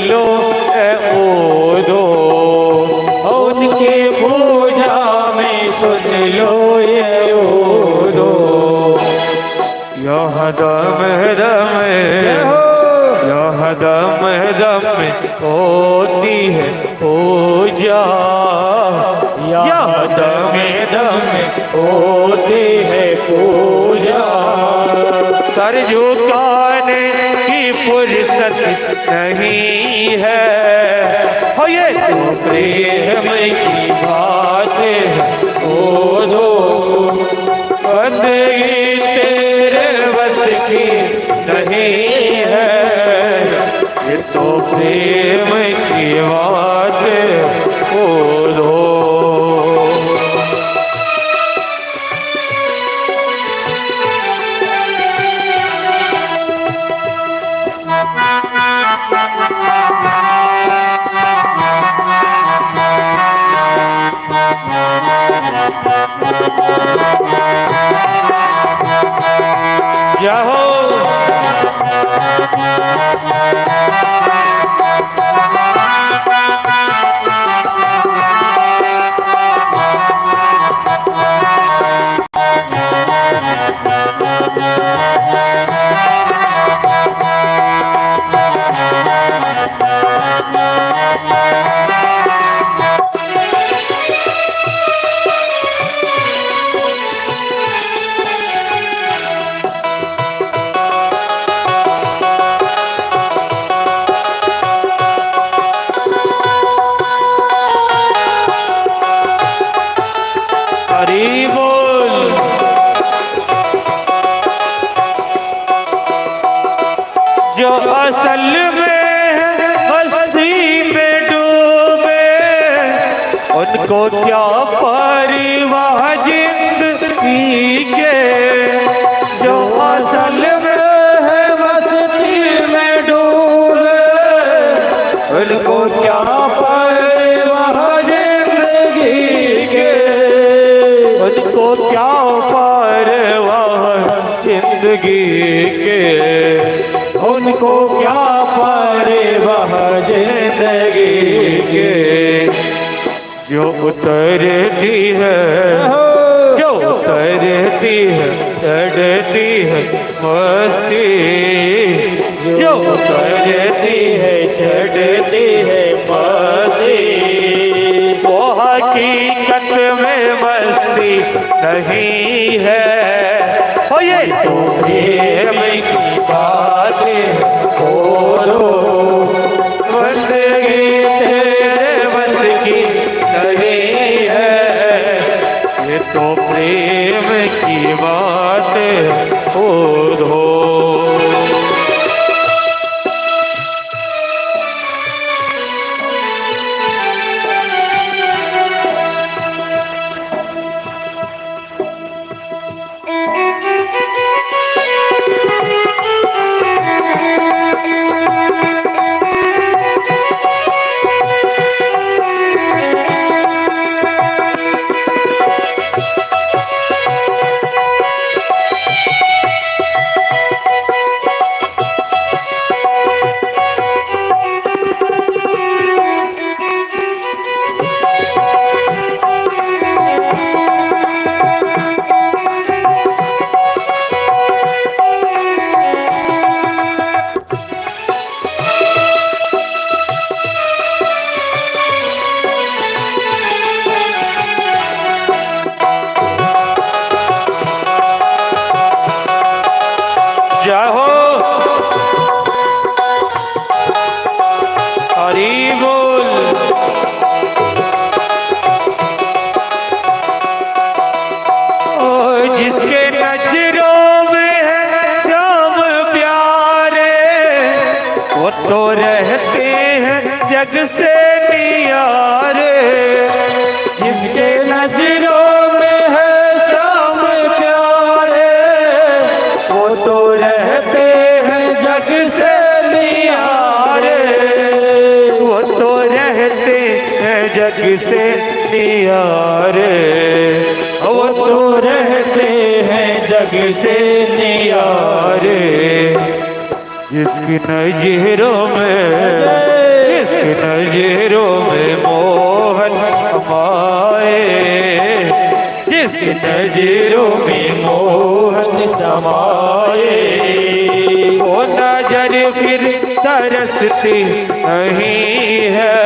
लो ए ओदो, उनके पूजा में सुन लो ये ओदो। यह दम दम यह दम दम होती है पूजा, यह दम दम होती है पूजा। सर झुकाने की फुर्सत नहीं है, हो ये तो प्रेम की बात है ओदो, बंदगी तेरे बस की नहीं है, ये तो प्रेम की बात है ओदो। जाओ हरि बोल। जो असल में हस्ती में डूबे, उनको क्या परवाह जिंदगी के, जो असल में है मस्ती में डूबे, उनको क्या परवाह जिंदगी के, उनको क्या परवाह जिंदगी के, उनको क्या परवाह जिंदगी के। जो उतरती है, जो उतरती है चढ़ती है मस्ती, जो उतरती है चढ़ती है मस्ती, वो हकीकत में मस्ती नहीं है, हो ये तो प्रेम की बात है बोलो, बंदगी तेरे बस की नहीं है, ये तो प्रेम की बात है बोलो। जय हो हरि बोल। ओ जिसके नजरों में है श्याम प्यारे, वो तो रहते हैं जग से नियारे, जिसके नजरों में है श्याम प्यारे, वो तो रहते हैं जग से नियारे, वो तो रहते हैं जग से नियारे, वो तो रहते हैं जग से नियारे, जिसकी नजरों में नजरों में मोहन समाए, जिसकी नजरों में मोहन समाए, वो नजर फिर तरसती नहीं है।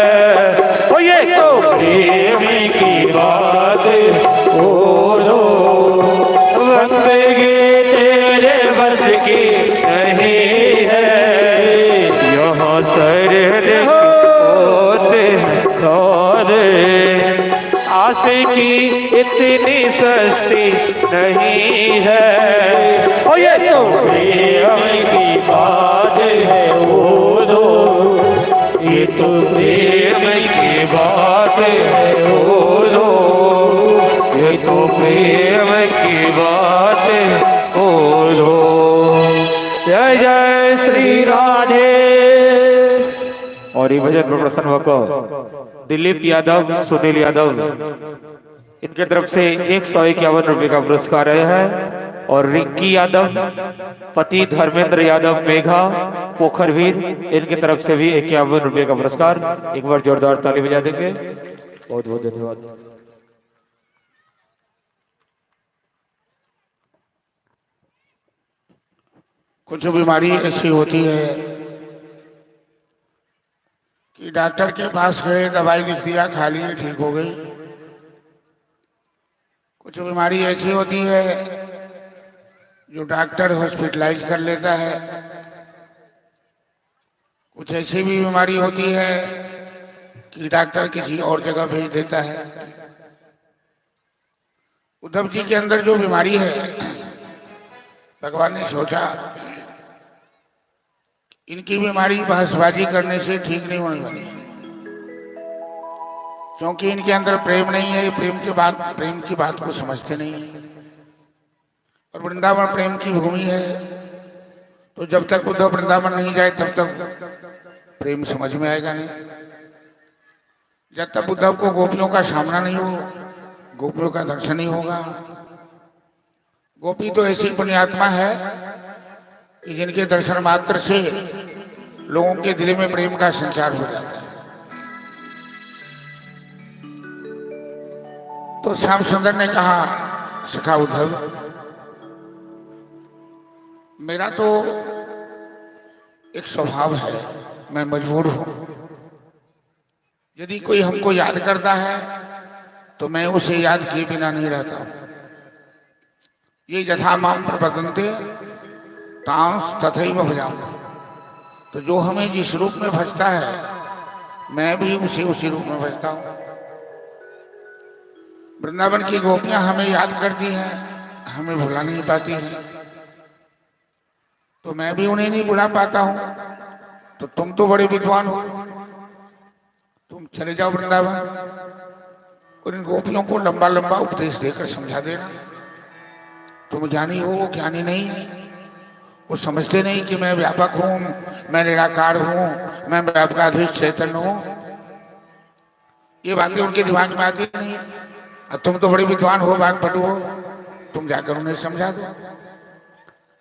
ओ ये तो प्रेम की बात बोलो, बंदगी तेरे बस की नहीं है। यहाँ सर होते थोड़े, आशिकी इतनी सस्ती नहीं है। ओ ये तो प्रेम की बात है वो दो, ये तो प्रेम की बात है वो दो, ये तो प्रेम की बात हो दो। जय जय श्री राधे। और ये भजन में प्रसन्न होकर दिलीप यादव, सुनील यादव, इनके तरफ से 151 रुपए का पुरस्कार आया है। और रिंकी यादव, पति धर्मेंद्र यादव मेघा पोखरवीर, इनकी तरफ से भी 51 रुपए का पुरस्कार। एक बार जोरदार ताली बजा देंगे। बहुत बहुत धन्यवाद। कुछ बीमारी ऐसी होती है कि डॉक्टर के पास गए, दवाई लिख दिया, खा लिए, ठीक हो गई। कुछ बीमारी ऐसी होती है जो डॉक्टर हॉस्पिटलाइज कर लेता है। कुछ ऐसी भी बीमारी होती है कि डॉक्टर किसी और जगह भेज देता है। उद्धव जी के अंदर जो बीमारी है, भगवान ने सोचा इनकी बीमारी बहसबाजी करने से ठीक नहीं होने वाली, क्योंकि इनके अंदर प्रेम नहीं है। प्रेम की बात को समझते नहीं है। और वृंदावन प्रेम की भूमि है, तो जब तक उद्धव वृंदावन नहीं जाए तब तक प्रेम समझ में आएगा नहीं। जब तक उद्धव को गोपियों का सामना नहीं हो, गोपियों का दर्शन नहीं होगा। गोपी तो ऐसी पुण्यात्मा है कि जिनके दर्शन मात्र से लोगों के दिल में प्रेम का संचार हो जाता है। तो श्याम सुंदर ने कहा, सखा उद्धव, मेरा तो एक स्वभाव है, मैं मजबूर हूं। यदि कोई हमको याद करता है तो मैं उसे याद किए बिना नहीं रहता हूं। ये यथा माम प्रपद्यन्ते तांस तथैव भजामि। तो जो हमें जिस रूप में भजता है, मैं भी उसी रूप में भजता हूं। वृंदावन की गोपियां हमें याद करती हैं, हमें भुला नहीं पाती हैं, तो मैं भी उन्हें नहीं भुला पाता हूं। तो तुम तो बड़े विद्वान हो, तुम चले जाओ वृंदावन और इन गोपियों को लंबा लंबा उपदेश देकर समझा देना। तुम ज्ञानी हो, वो ज्ञानी नहीं है। वो समझते नहीं कि मैं व्यापक हूं, मैं निराकार हूं, मैं व्यापकाधीश चैतन्य हूं। ये बातें उनके दिमाग में आती नहीं। और तुम तो बड़े विद्वान हो, वाक्पटु हो, तुम जाकर उन्हें समझा दो।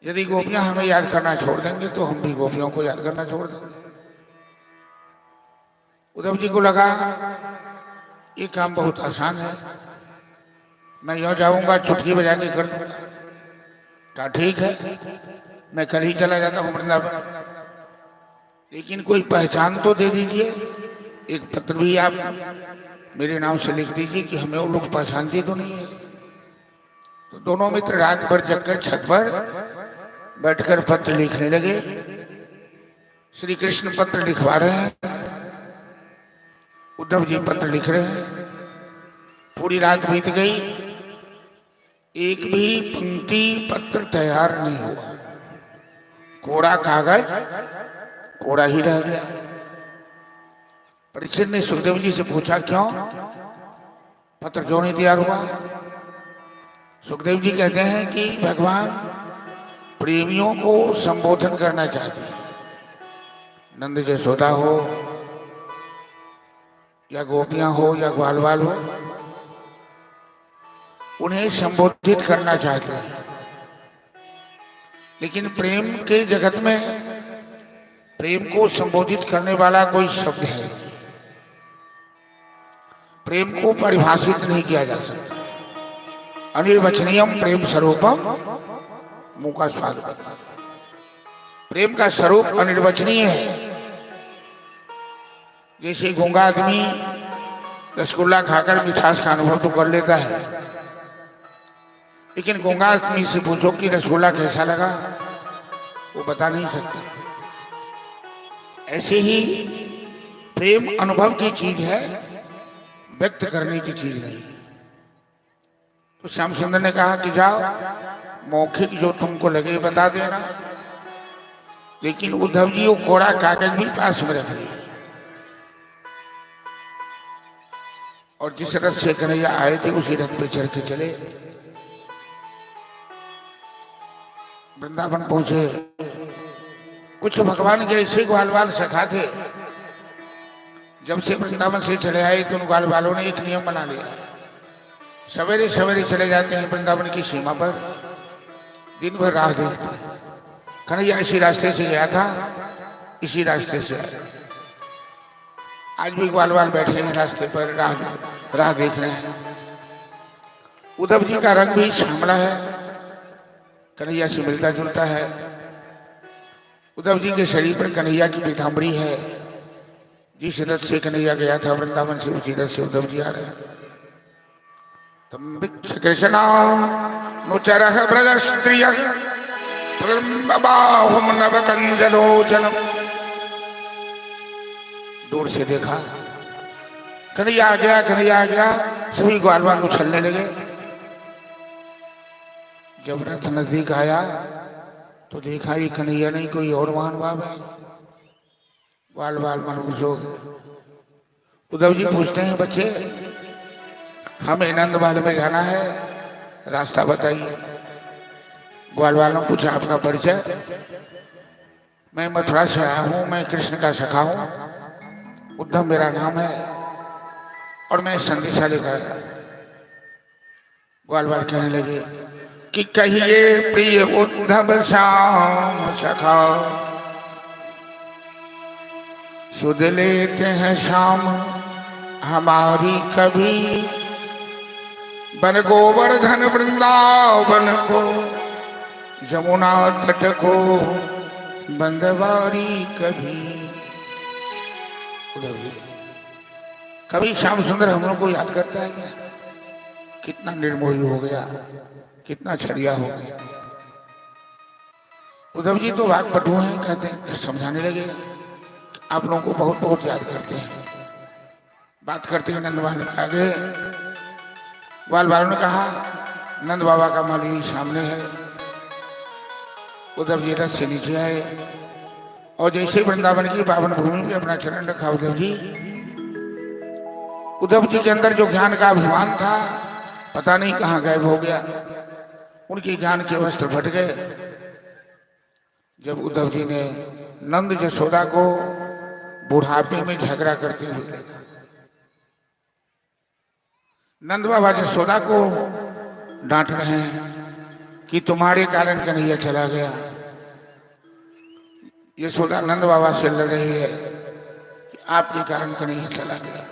यदि गोपियां हमें याद करना छोड़ देंगे तो हम भी गोपियों को याद करना छोड़ देंगे। उद्धव जी को लगा ये काम बहुत आसान है, मैं यूं जाऊंगा, चुटकी बजा के कर दूंगा। कहा ठीक है, मैं कल ही चला जाता हूं वृंदावन, लेकिन कोई पहचान तो दे दीजिए। एक पत्र भी आप मेरे नाम से लिख दीजिए कि हमें वो लोग पहचानते तो नहीं है। तो दोनों मित्र रात भर जगकर छत पर बैठकर पत्र लिखने लगे। श्री कृष्ण पत्र लिखवा रहे हैं, उद्धव जी पत्र लिख रहे हैं। पूरी रात बीत गई, एक भी पंक्ति पत्र तैयार नहीं हुआ। कोरा कागज कोरा ही रह गया। परीक्षित ने सुखदेव जी से पूछा, क्यों पत्र क्यों नहीं तैयार हुआ? सुखदेव जी कहते हैं कि भगवान प्रेमियों को संबोधन करना चाहते हैं। नंद जसोदा हो या गोपियां हो या ग्वाल बाल हो, उन्हें संबोधित करना चाहते हैं। लेकिन प्रेम के जगत में प्रेम को संबोधित करने वाला कोई शब्द है, प्रेम को परिभाषित नहीं किया जा सकता। अनिर्वचनीयम प्रेम स्वरूपम मुंह का स्वाद बता। प्रेम का स्वरूप अनिर्वचनीय है। जैसे गूंगा आदमी रसगुल्ला खाकर मिठास का अनुभव तो कर लेता है, लेकिन गूंगा आदमी से पूछो कि रसगुल्ला कैसा लगा, वो बता नहीं सकता। ऐसे ही प्रेम अनुभव की चीज है, व्यक्त करने की चीज नहीं। तो श्याम सुंदर ने कहा कि जाओ मौखिक जो तुमको लगे बता देना, लेकिन उद्धव जी वो कोरा कागज भी पास में रख लिया। और जिस रथ से कन्हैया आए थे उसी रथ पे चढ़ के चले वृंदावन पहुंचे। कुछ भगवान के ऐसे ग्वाल बाल सखा थे, जब से वृंदावन से चले आए तो उन ग्वाल बालों ने एक नियम बना लिया, सवेरे सवेरे चले जाते हैं वृंदावन की सीमा पर, दिन भर राह देखते हैं। कन्हैया इसी रास्ते से गया था, इसी रास्ते से आया। आज भी ग्वाल बाल बैठे हैं रास्ते पर, राह देख रहे हैं। उद्धव जी का रंग भी श्यामला है, कन्हैया से मिलता जुलता है। उद्धव जी के शरीर पर कन्हैया की पीताम्बरी है। जिस रथ से कन्हैया गया था वृंदावन से, उसी रथ से उद्धव जी आ रहे हैं। तम कृष्णा नुचरः ब्रज स्त्रिय बाहुम नव कंजलोचनम। दूर से देखा कन्हैया आ गया, कन्हैया आ गया, सभी ग्वाल बाल उछलने लगे। जब रथ नजदीक आया तो देखा ये कन्हैया नहीं कोई और महान बाब है। ग्वाल बाल मनुष्य हो गए। उद्धव जी पूछते हैं, बच्चे हमें नंद बाल में जाना है, रास्ता बताइए। ग्वाल बालों ने पूछा आपका परिचय। मैं मथुरा से आया हूँ, मैं कृष्ण का सखा हूँ, उद्धव मेरा नाम है और मैं संदेशा लेकर आया। ग्वाल बाल कहने लगे कि कहिए प्रिय उद्धव श्याम सखा, सुध लेते हैं श्याम हमारी कभी, बन गोवर्धन वृंदावन को, जमुना तट को बंदवारी कभी। कभी श्याम सुंदर हम लोग को याद करता है क्या? कितना निर्मोही हो गया, कितना छरिया हो गया। उद्धव जी तो वाकपटु हैं, कहते हैं, समझाने लगे आप लोगों को बहुत बहुत याद करते हैं। बात करते हैं नंद बाबा के आगे। ग्वाल बालों ने कहा नंद बाबा का माली सामने है। उद्धव जी रथ से नीचे आए और जैसे वृंदावन की पावन भूमि पे अपना चरण रखा उद्धव जी के अंदर जो ज्ञान का अभिमान था पता नहीं कहाँ गायब हो गया। उनके ज्ञान के वस्त्र फट गए जब उद्धव जी ने नंद जसोदा को बुढ़ापे में झगड़ा करते हुए देखा। नंद बाबा जसोदा को डांट रहे हैं कि तुम्हारे कारण कन्हैया चला गया। यशोदा नंद बाबा से लड़ रही है कि आपके कारण कन्हैया चला गया।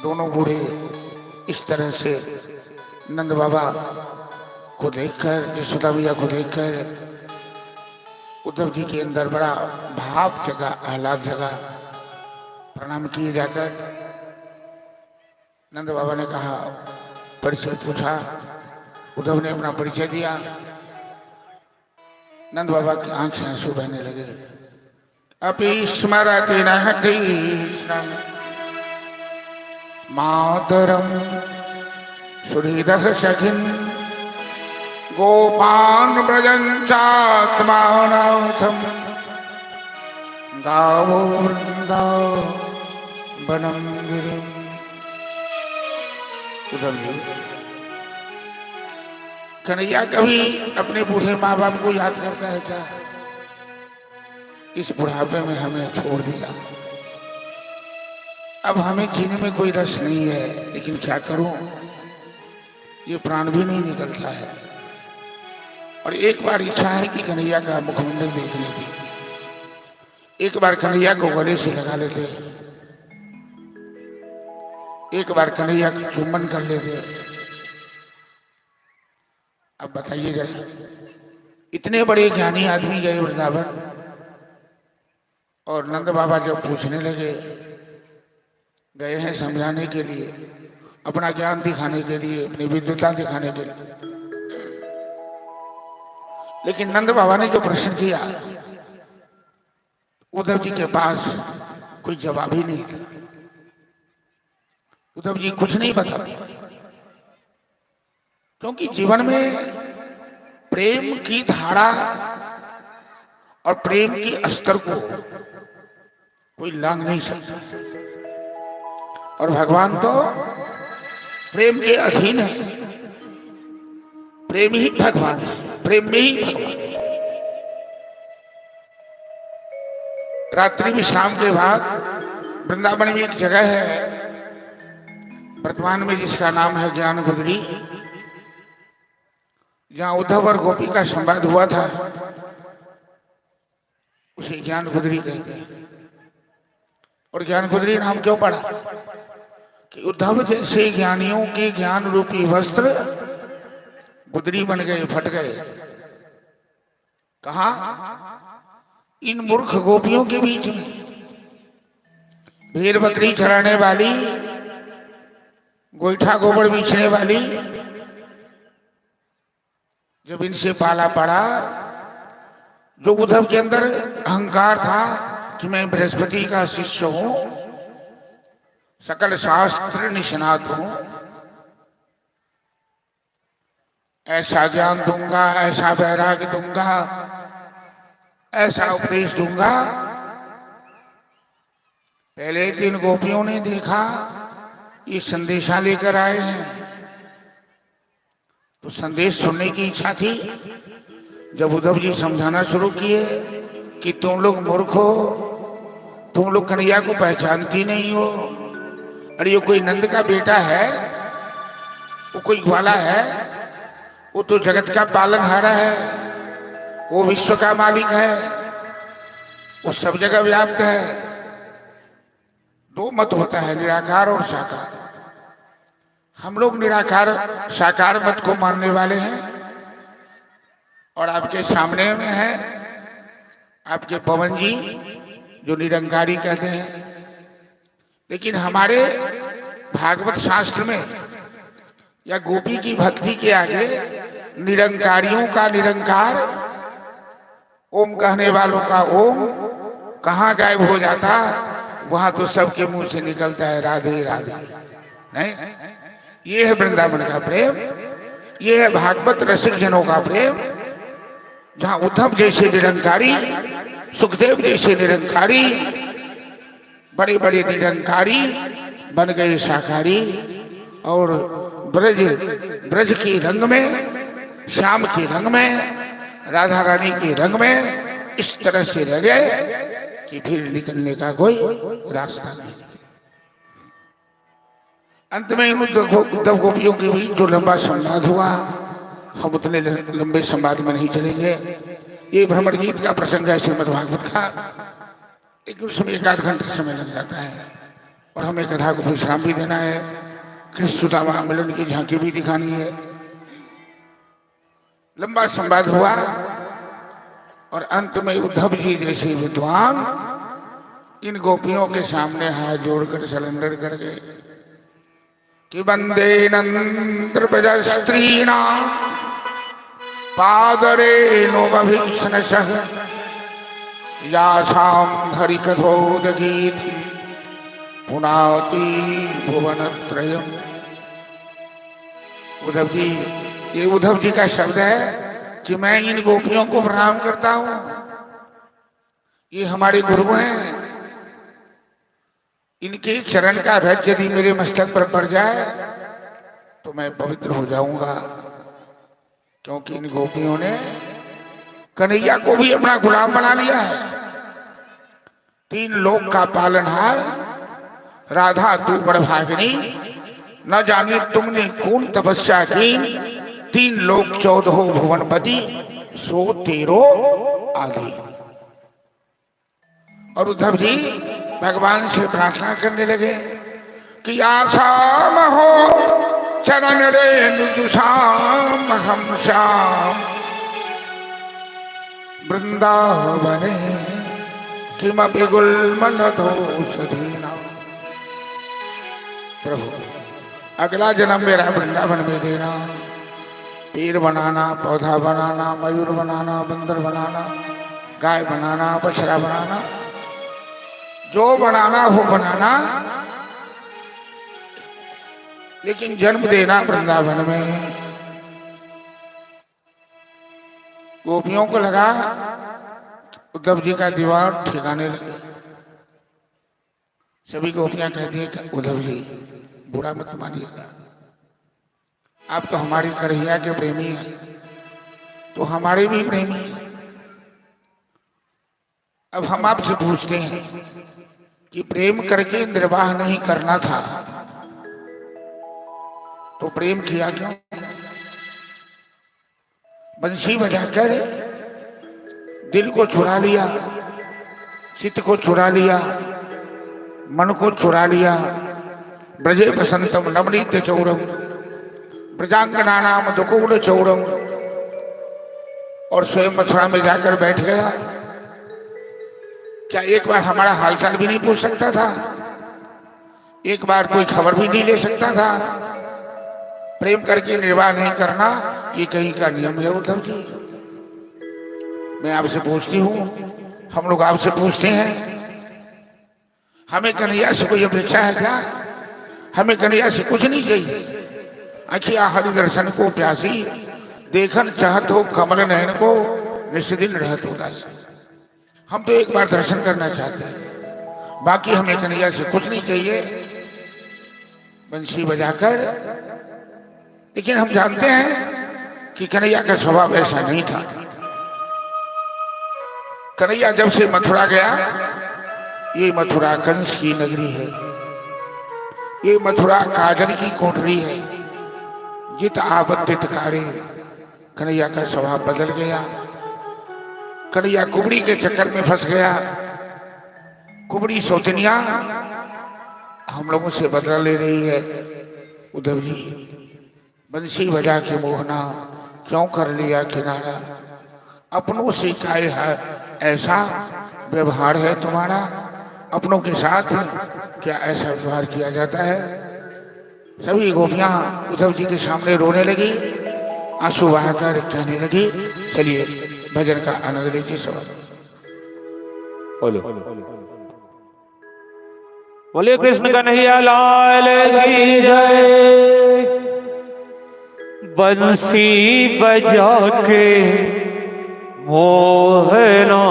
दोनों बूढ़े इस तरह से नंद बाबा को देखकर, यशोदा भैया को देखकर उद्धव जी के अंदर बड़ा भाव जगा, आह्लाद जगा। प्रणाम किए जाकर नंद बाबा ने कहा, परिचय पूछा। उद्धव ने अपना परिचय दिया। नंद बाबा की आंख से आंसू बहने लगे। अपि स्मरति नः कृष्णं मातरम सुहृदः सखिन् गोपान् व्रजन्त्यात्मानाथं गावो वृन्दावनं गिरिम्। उद्धव जी, कन्हैया कभी अपने बूढ़े माँ बाप को याद करता है क्या? इस बुढ़ापे में हमें छोड़ दिया। अब हमें जीने में कोई रस नहीं है, लेकिन क्या करूं, ये प्राण भी नहीं निकलता है। और एक बार इच्छा है कि कन्हैया का मुखमंडल देखने की, एक बार कन्हैया को गले से लगा लेते, एक बार कन्हैया का चुम्बन कर लेते। अब बताइए जरा, इतने बड़े ज्ञानी आदमी गए वृंदावन और नंद बाबा जब पूछने लगे, गए हैं समझाने के लिए, अपना ज्ञान दिखाने के लिए, अपनी विद्वता दिखाने के लिए, लेकिन नंद बाबा ने जो प्रश्न किया उद्धव जी के पास कोई जवाब ही नहीं था। उद्धव जी कुछ नहीं बता, क्योंकि जीवन में प्रेम की धारा और प्रेम के स्तर को कोई लांघ नहीं सकता। और भगवान तो प्रेम के अधीन है, प्रेम ही भगवान है, प्रेम में ही भगवान है। रात्रि विश्राम के बाद वृंदावन में एक जगह है वर्तमान में जिसका नाम है ज्ञान गुदरी, जहां उद्धव और गोपी का संवाद हुआ था, उसे ज्ञान गुदरी कहते हैं। और ज्ञान गुदरी नाम क्यों पड़ा? कि उद्धव जैसे ज्ञानियों के ज्ञान रूपी वस्त्र गुदरी बन गए, फट गए। कहा? इन मूर्ख गोपियों के बीच में, भेड़ बकरी चराने वाली, गोईठा गोबर बेचने वाली, जब इनसे पाला पड़ा, जो उद्धव के अंदर अहंकार था कि मैं बृहस्पति का शिष्य हूं, सकल शास्त्र निष्णात हूं, ऐसा ज्ञान दूंगा, ऐसा वैराग्य दूंगा, ऐसा उपदेश दूंगा। पहले 3 गोपियों ने देखा ये संदेशा लेकर आए हैं, तो संदेश सुनने की इच्छा थी। जब उद्धव जी समझाना शुरू किए कि तुम लोग मूर्ख हो, तुम लोग कन्हैया को पहचानती नहीं हो, अरे ये कोई नंद का बेटा है, वो कोई ग्वाला है, वो तो जगत का पालनहारा है, वो विश्व का मालिक है, वो सब जगह व्याप्त है। 2 मत होता है, निराकार और साकार। हम लोग निराकार साकार मत को मानने वाले हैं, और आपके सामने में है आपके पवन जी जो निरंकारी कहते हैं। लेकिन हमारे भागवत शास्त्र में या गोपी की भक्ति के आगे निरंकारियों का निरंकार, ओम कहने वालों का ओम कहाँ गायब हो जाता, वहां तो सबके मुंह से निकलता है राधे राधे। नहीं, ये है वृंदावन का प्रेम, ये है भागवत रसिक जनों का प्रेम, जहां उद्धव जैसे निरंकारी, सुखदेव जैसे निरंकारी, बड़े बड़े निरंकारी बन गए साकारी, और ब्रज के रंग में, श्याम के रंग में, राधा रानी के रंग में इस तरह से रह गए कि फिर निकलने का कोई रास्ता नहीं। अंत में उद्धव गोपियों के बीच जो लंबा संवाद हुआ, हम उतने लंबे संवाद में नहीं चलेंगे। ये भ्रमर गीत का प्रसंग है श्रीमद् भागवत का, लेकिन उसमें 1-8 घंटा समय लग जाता है, और हमें कथा को विश्राम भी देना है, कृष्ण सुदामा मिलन की झांकी भी दिखानी है। लंबा संवाद हुआ, और अंत में उद्धव जी जैसे विद्वान इन गोपियों के सामने हाथ जोड़कर सरेंडर कर गए कि वंदे नंद्र प्रज स्त्रीणां पादरेणुमभीक्ष्णशः यासां हरिकथोदगीति पुनाति भुवनत्रयम्। उद्धव जी, ये उद्धव जी का शब्द है कि मैं इन गोपियों को प्रणाम करता हूं, ये हमारे गुरु हैं, इनके चरण का रज यदि मेरे मस्तक पर पड़ जाए तो मैं पवित्र हो जाऊंगा, क्योंकि इन गोपियों ने कन्हैया को भी अपना गुलाम बना लिया है। 3 लोक का पालनहार, राधा तू बड़भागिनी, न जाने तुमने कौन तपस्या की, 3 लोक 14 भुवनपति, सो 13 आदि। और उद्धव जी भगवान से प्रार्थना करने लगे, कि आसाम हो चरण रेणु जुषाम हम श्याम वृंदावने किमपि गुल्मनधोषधीना। प्रभु अगला जन्म मेरा वृंदावन में देना, पेड़ बनाना, पौधा बनाना, मयूर बनाना, बंदर बनाना, गाय बनाना, बछड़ा बनाना, जो बनाना वो बनाना, लेकिन जन्म देना वृंदावन में। गोपियों को लगा उद्धव जी का दीवार ठिकाने लगे। सभी गोपियां कहती हैं कि उद्धव जी बुरा मत मानिएगा, आप तो हमारी कन्हैया के प्रेमी हैं, तो हमारे भी प्रेमी हैं। अब हम आपसे पूछते हैं कि प्रेम करके निर्वाह नहीं करना था तो प्रेम किया क्यों? बंसी बजाकर दिल को चुरा लिया, चित्त को चुरा लिया, मन को चुरा लिया। ब्रजे बसंतम नवनीत चौरम ब्रजांगनानाम दुकूल चौरम, और स्वयं मथुरा में जाकर बैठ गया। क्या एक बार हमारा हालचाल भी नहीं पूछ सकता था? एक बार कोई खबर भी नहीं ले सकता था? प्रेम करके निर्वाह नहीं करना ये कहीं का नियम है उद्धव जी? मैं आपसे पूछती हूँ, हम लोग आपसे पूछते हैं, हमें कन्हैया से कोई अपेक्षा है क्या? हमें कन्हैया से कुछ नहीं चाहिए। अखिया हरि दर्शन को प्यासी, देखन चाहत हो कमल नयन को, निस्दिन रहत उदासी। हम तो एक बार दर्शन करना चाहते हैं, बाकी हमें कन्हैया से कुछ नहीं चाहिए। बंसी बजाकर, लेकिन हम जानते हैं कि कन्हैया का स्वभाव ऐसा नहीं था। कन्हैया जब से मथुरा गया, ये मथुरा कंस की नगरी है, ये मथुरा काजल की कोठरी है। जित आपत्तित कारे, कन्हैया का स्वभाव बदल गया। कन्हैया कुबड़ी के चक्कर में फंस गया। कुबड़ी सौतनिया हम लोगों से बदला ले रही है। उद्धव जी बंसी बजा के मोहना क्यों कर लिया किनारा? अपनों से काय है ऐसा व्यवहार है तुम्हारा? अपनों के साथ क्या ऐसा व्यवहार किया जाता है? सभी गोपियां उद्धव जी के सामने रोने लगी, आंसू बहाकर कहने लगी। चलिए भजन का आनंद लीजिए सब। बोले कृष्ण कन्हैया लाल की जय। बंसी बजा के मोहना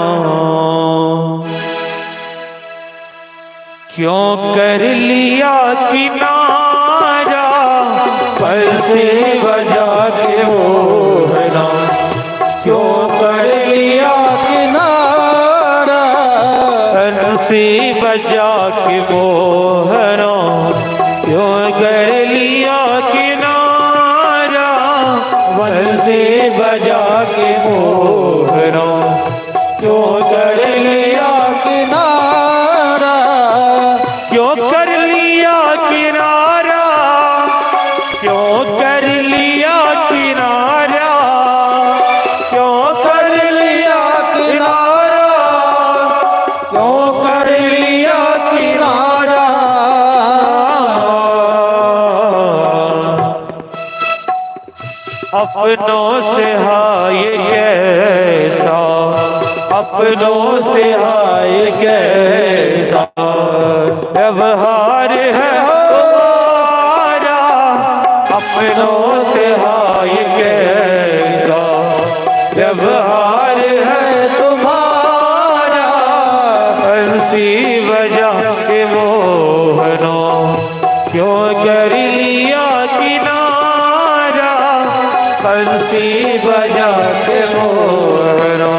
क्यों कर लिया किनारा? बंसी बजा के मोहना क्यों कर लिया किनारा? बंसी बजा के मोहना क्यों कर लिया किनारा? बंसी बजा के मोहना क्यों कर लिया किनारा? क्यों कर लिया किनारा? क्यों कर लिया किनारा? क्यों कर लिया किनारा? क्यों कर लिया किनारा? अपनों से हाय कैसा, अपनों से हाय कैसा व्यवहार है तुम्हारा? अपनों से हाय कैसा व्यवहार है तुम्हारा? बंसी बजा के मोहना क्यों कर लिया किनारा? बंसी बजा के मोहना।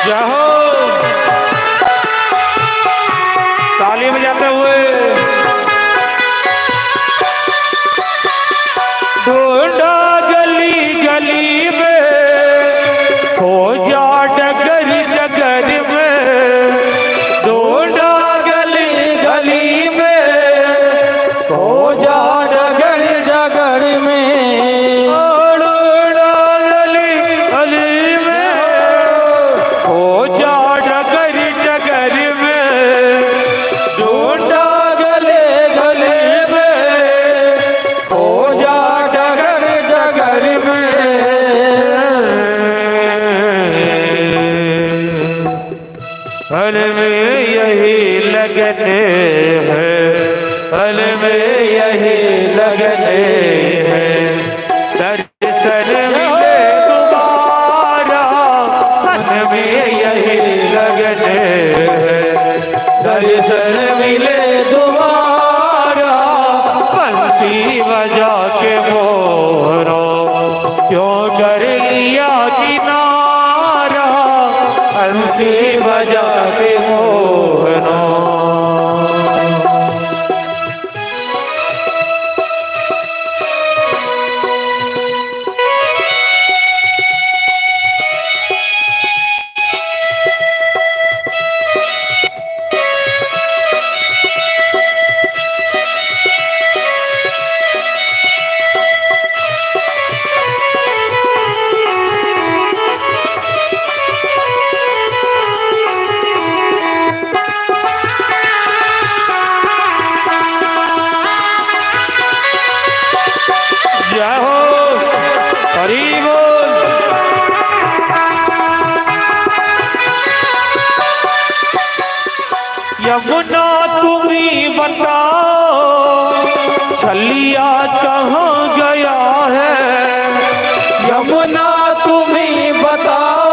जाओ ताली बजाते हुए ढूंढा गली गली में हो जा डगर डगर में ढूंढा गली गली में हो जा डगर डगर में ढूंढा गली गली में हो जा डगर डगर में ढूंढा गले गले में हो जा डगर डगर में फल में यही लगने हैं फल में यही लगने हैं दर्शन मिले दोबारा फल में यही लगने हैं दर्शन मिले दोबारा बंसी बजा के मोहरा क्यों कर लिया किनारा बंसी बजा के मोहरा जय हो हरि बोल यमुना तुम्ही बताओ छलिया कहाँ गया है यमुना तुम्ही बताओ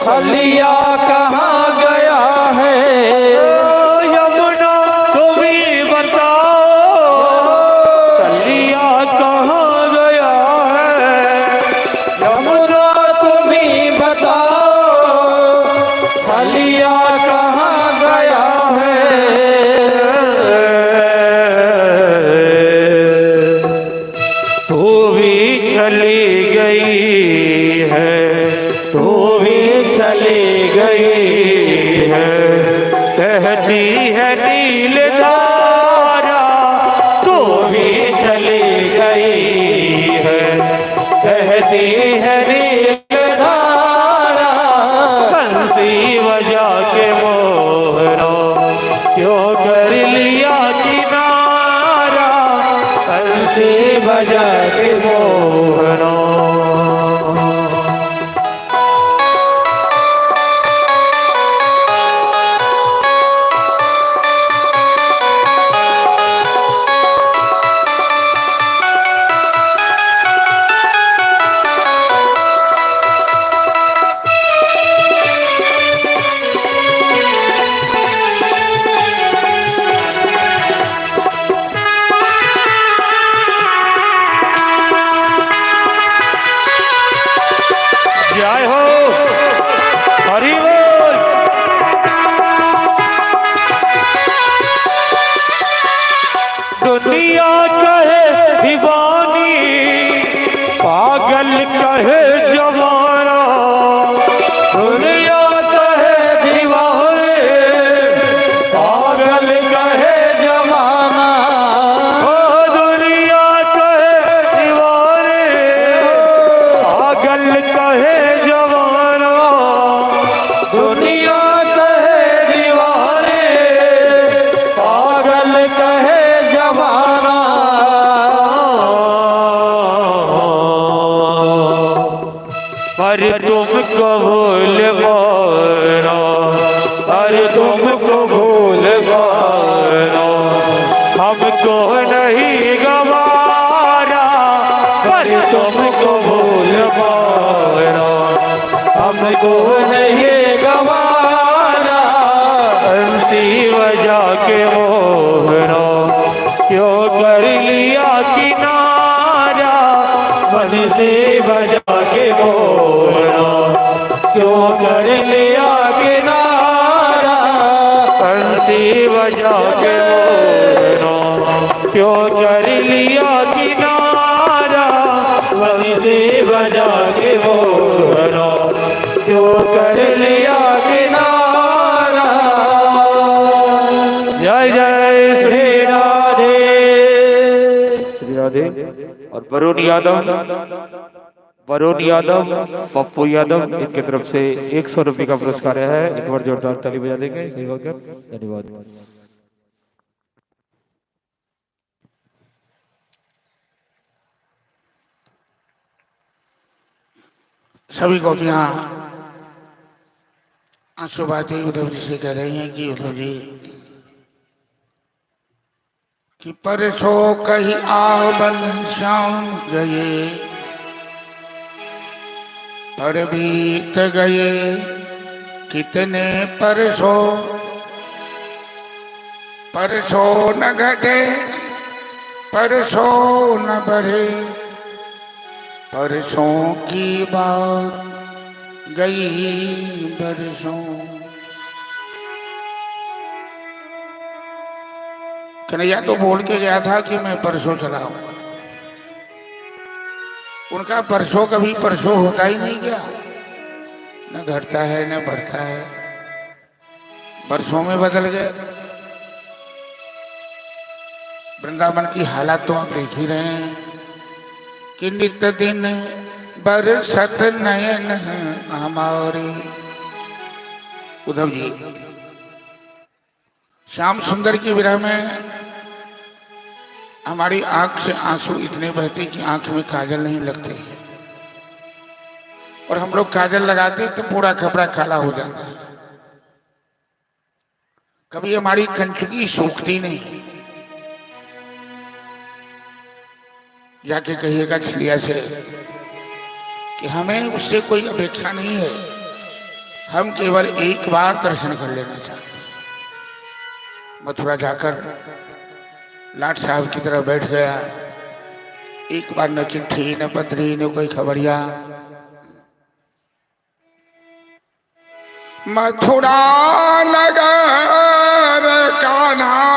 छलिया कहाँ गया है यमुना तुम्ही बताओ छलिया कहाँ गया है यमुना तुम्ही बताओ छलिया कहाँ गया तू भी चली गई है तू भी चली गई है कहती है नील धारा तू भी चली गई है कहती है नील धारा बंसी बजा के मोहरा क्यों कर लिया किनारा बंसी बजा के मोहरा जय हो हरि बोल दुनिया कहे दीवानी पागल कहे जवाना दुनिया कहे दीवानी पागल कहे जवाना ओ दुनिया कहे दीवानी पागल कहे जवाना दुनिया कहे दीवाने पागल कहे जवाना पर तुमको भूल गया पर तुमको भूल गया हमको नहीं गवारा पर तुमको भूल गया हमको नहीं गवारा बंसी बजा के मोहरा क्यों कर लिया किनारा बंसी बजा के मोहरा क्यों कर लिया किनारा बंसी बजा के मोरनो क्यों कर लिया किनारा बंसी बजा के मोरनो क्यों कर लिया किनारा। जय जय श्री राधे श्री राधे। और वरुण यादव पप्पू यादव इनकी तरफ से 100 रुपये का पुरस्कार है। एक बार जोरदार ताली बजा देंगे। धन्यवाद। सभी गोपियां आंसू बहाती उद्धव जी से कह रही हैं कि उद्धव जी कि परसों कही आवल श्याम गए पर बीत गए कितने परसों परसों न घटे परसों न बढ़े परसों की बात गई बरसों। कन्हैया तो बोल के गया था कि मैं परसों चला हूं। उनका परसों कभी परसों होता ही नहीं गया, न घटता है न बढ़ता है, बरसों में बदल गए। वृंदावन की हालत तो आप देख ही रहे हैं कि नित्य दिन बरसत नयन हमारे। उद्धव जी श्याम सुंदर की विरह में हमारी आंख से आंसू इतने बहते कि आंख में काजल नहीं लगते, और हम लोग काजल लगाते तो पूरा कपड़ा काला हो जाता है। कभी हमारी कंचुकी सूखती नहीं। जाके कहिएगा छलिया से कि हमें उससे कोई अपेक्षा नहीं है, हम केवल एक बार दर्शन कर लेना चाहते हैं। मथुरा जाकर लाट साहब की तरह बैठ गया। एक बार न चिट्ठी न पत्री न कोई खबरिया। मथुरा नगर कान्हा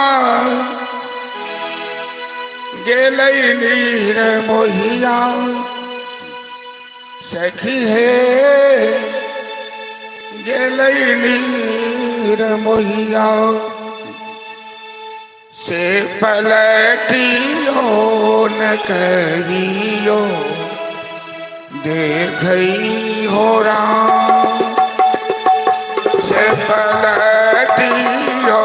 गेलई नीर मोहिया सखी है गेलई नीर मोहिया से पलटियो न कहियो देखई हो राम से पलटियो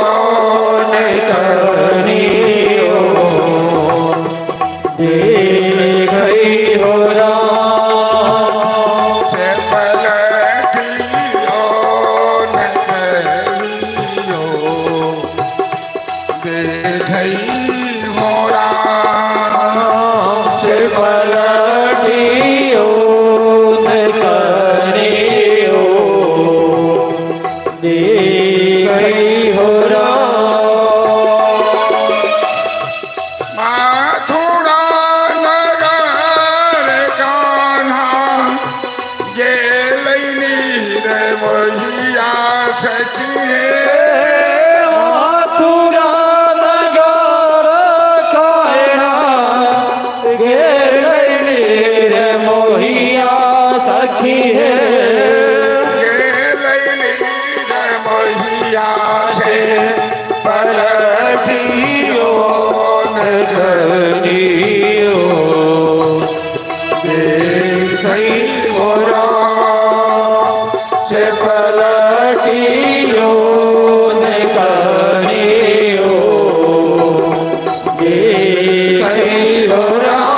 न कहियो देखई हो राम से पलटियो न कहियो देखई हो राम से पलटियो न करियो देखई हो राम। मथुरा नगर कान्हा गेलई नीर मोहिया सखी मथुरा नगर कान्हा गेलई नीर मोहिया सखी है गेलई नीर मोहिया से पलटियो न करियो देखई हो राम से पलटियो न करियो देखई हो राम।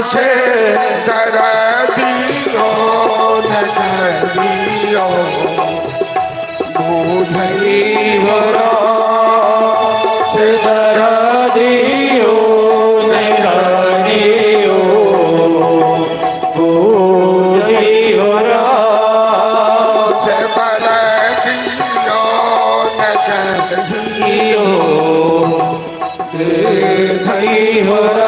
से कर दियो न करियो बुझई भरा से धरा दियो नैरानियो बूझी भरा से कर दियो न करियो दियो थई भरा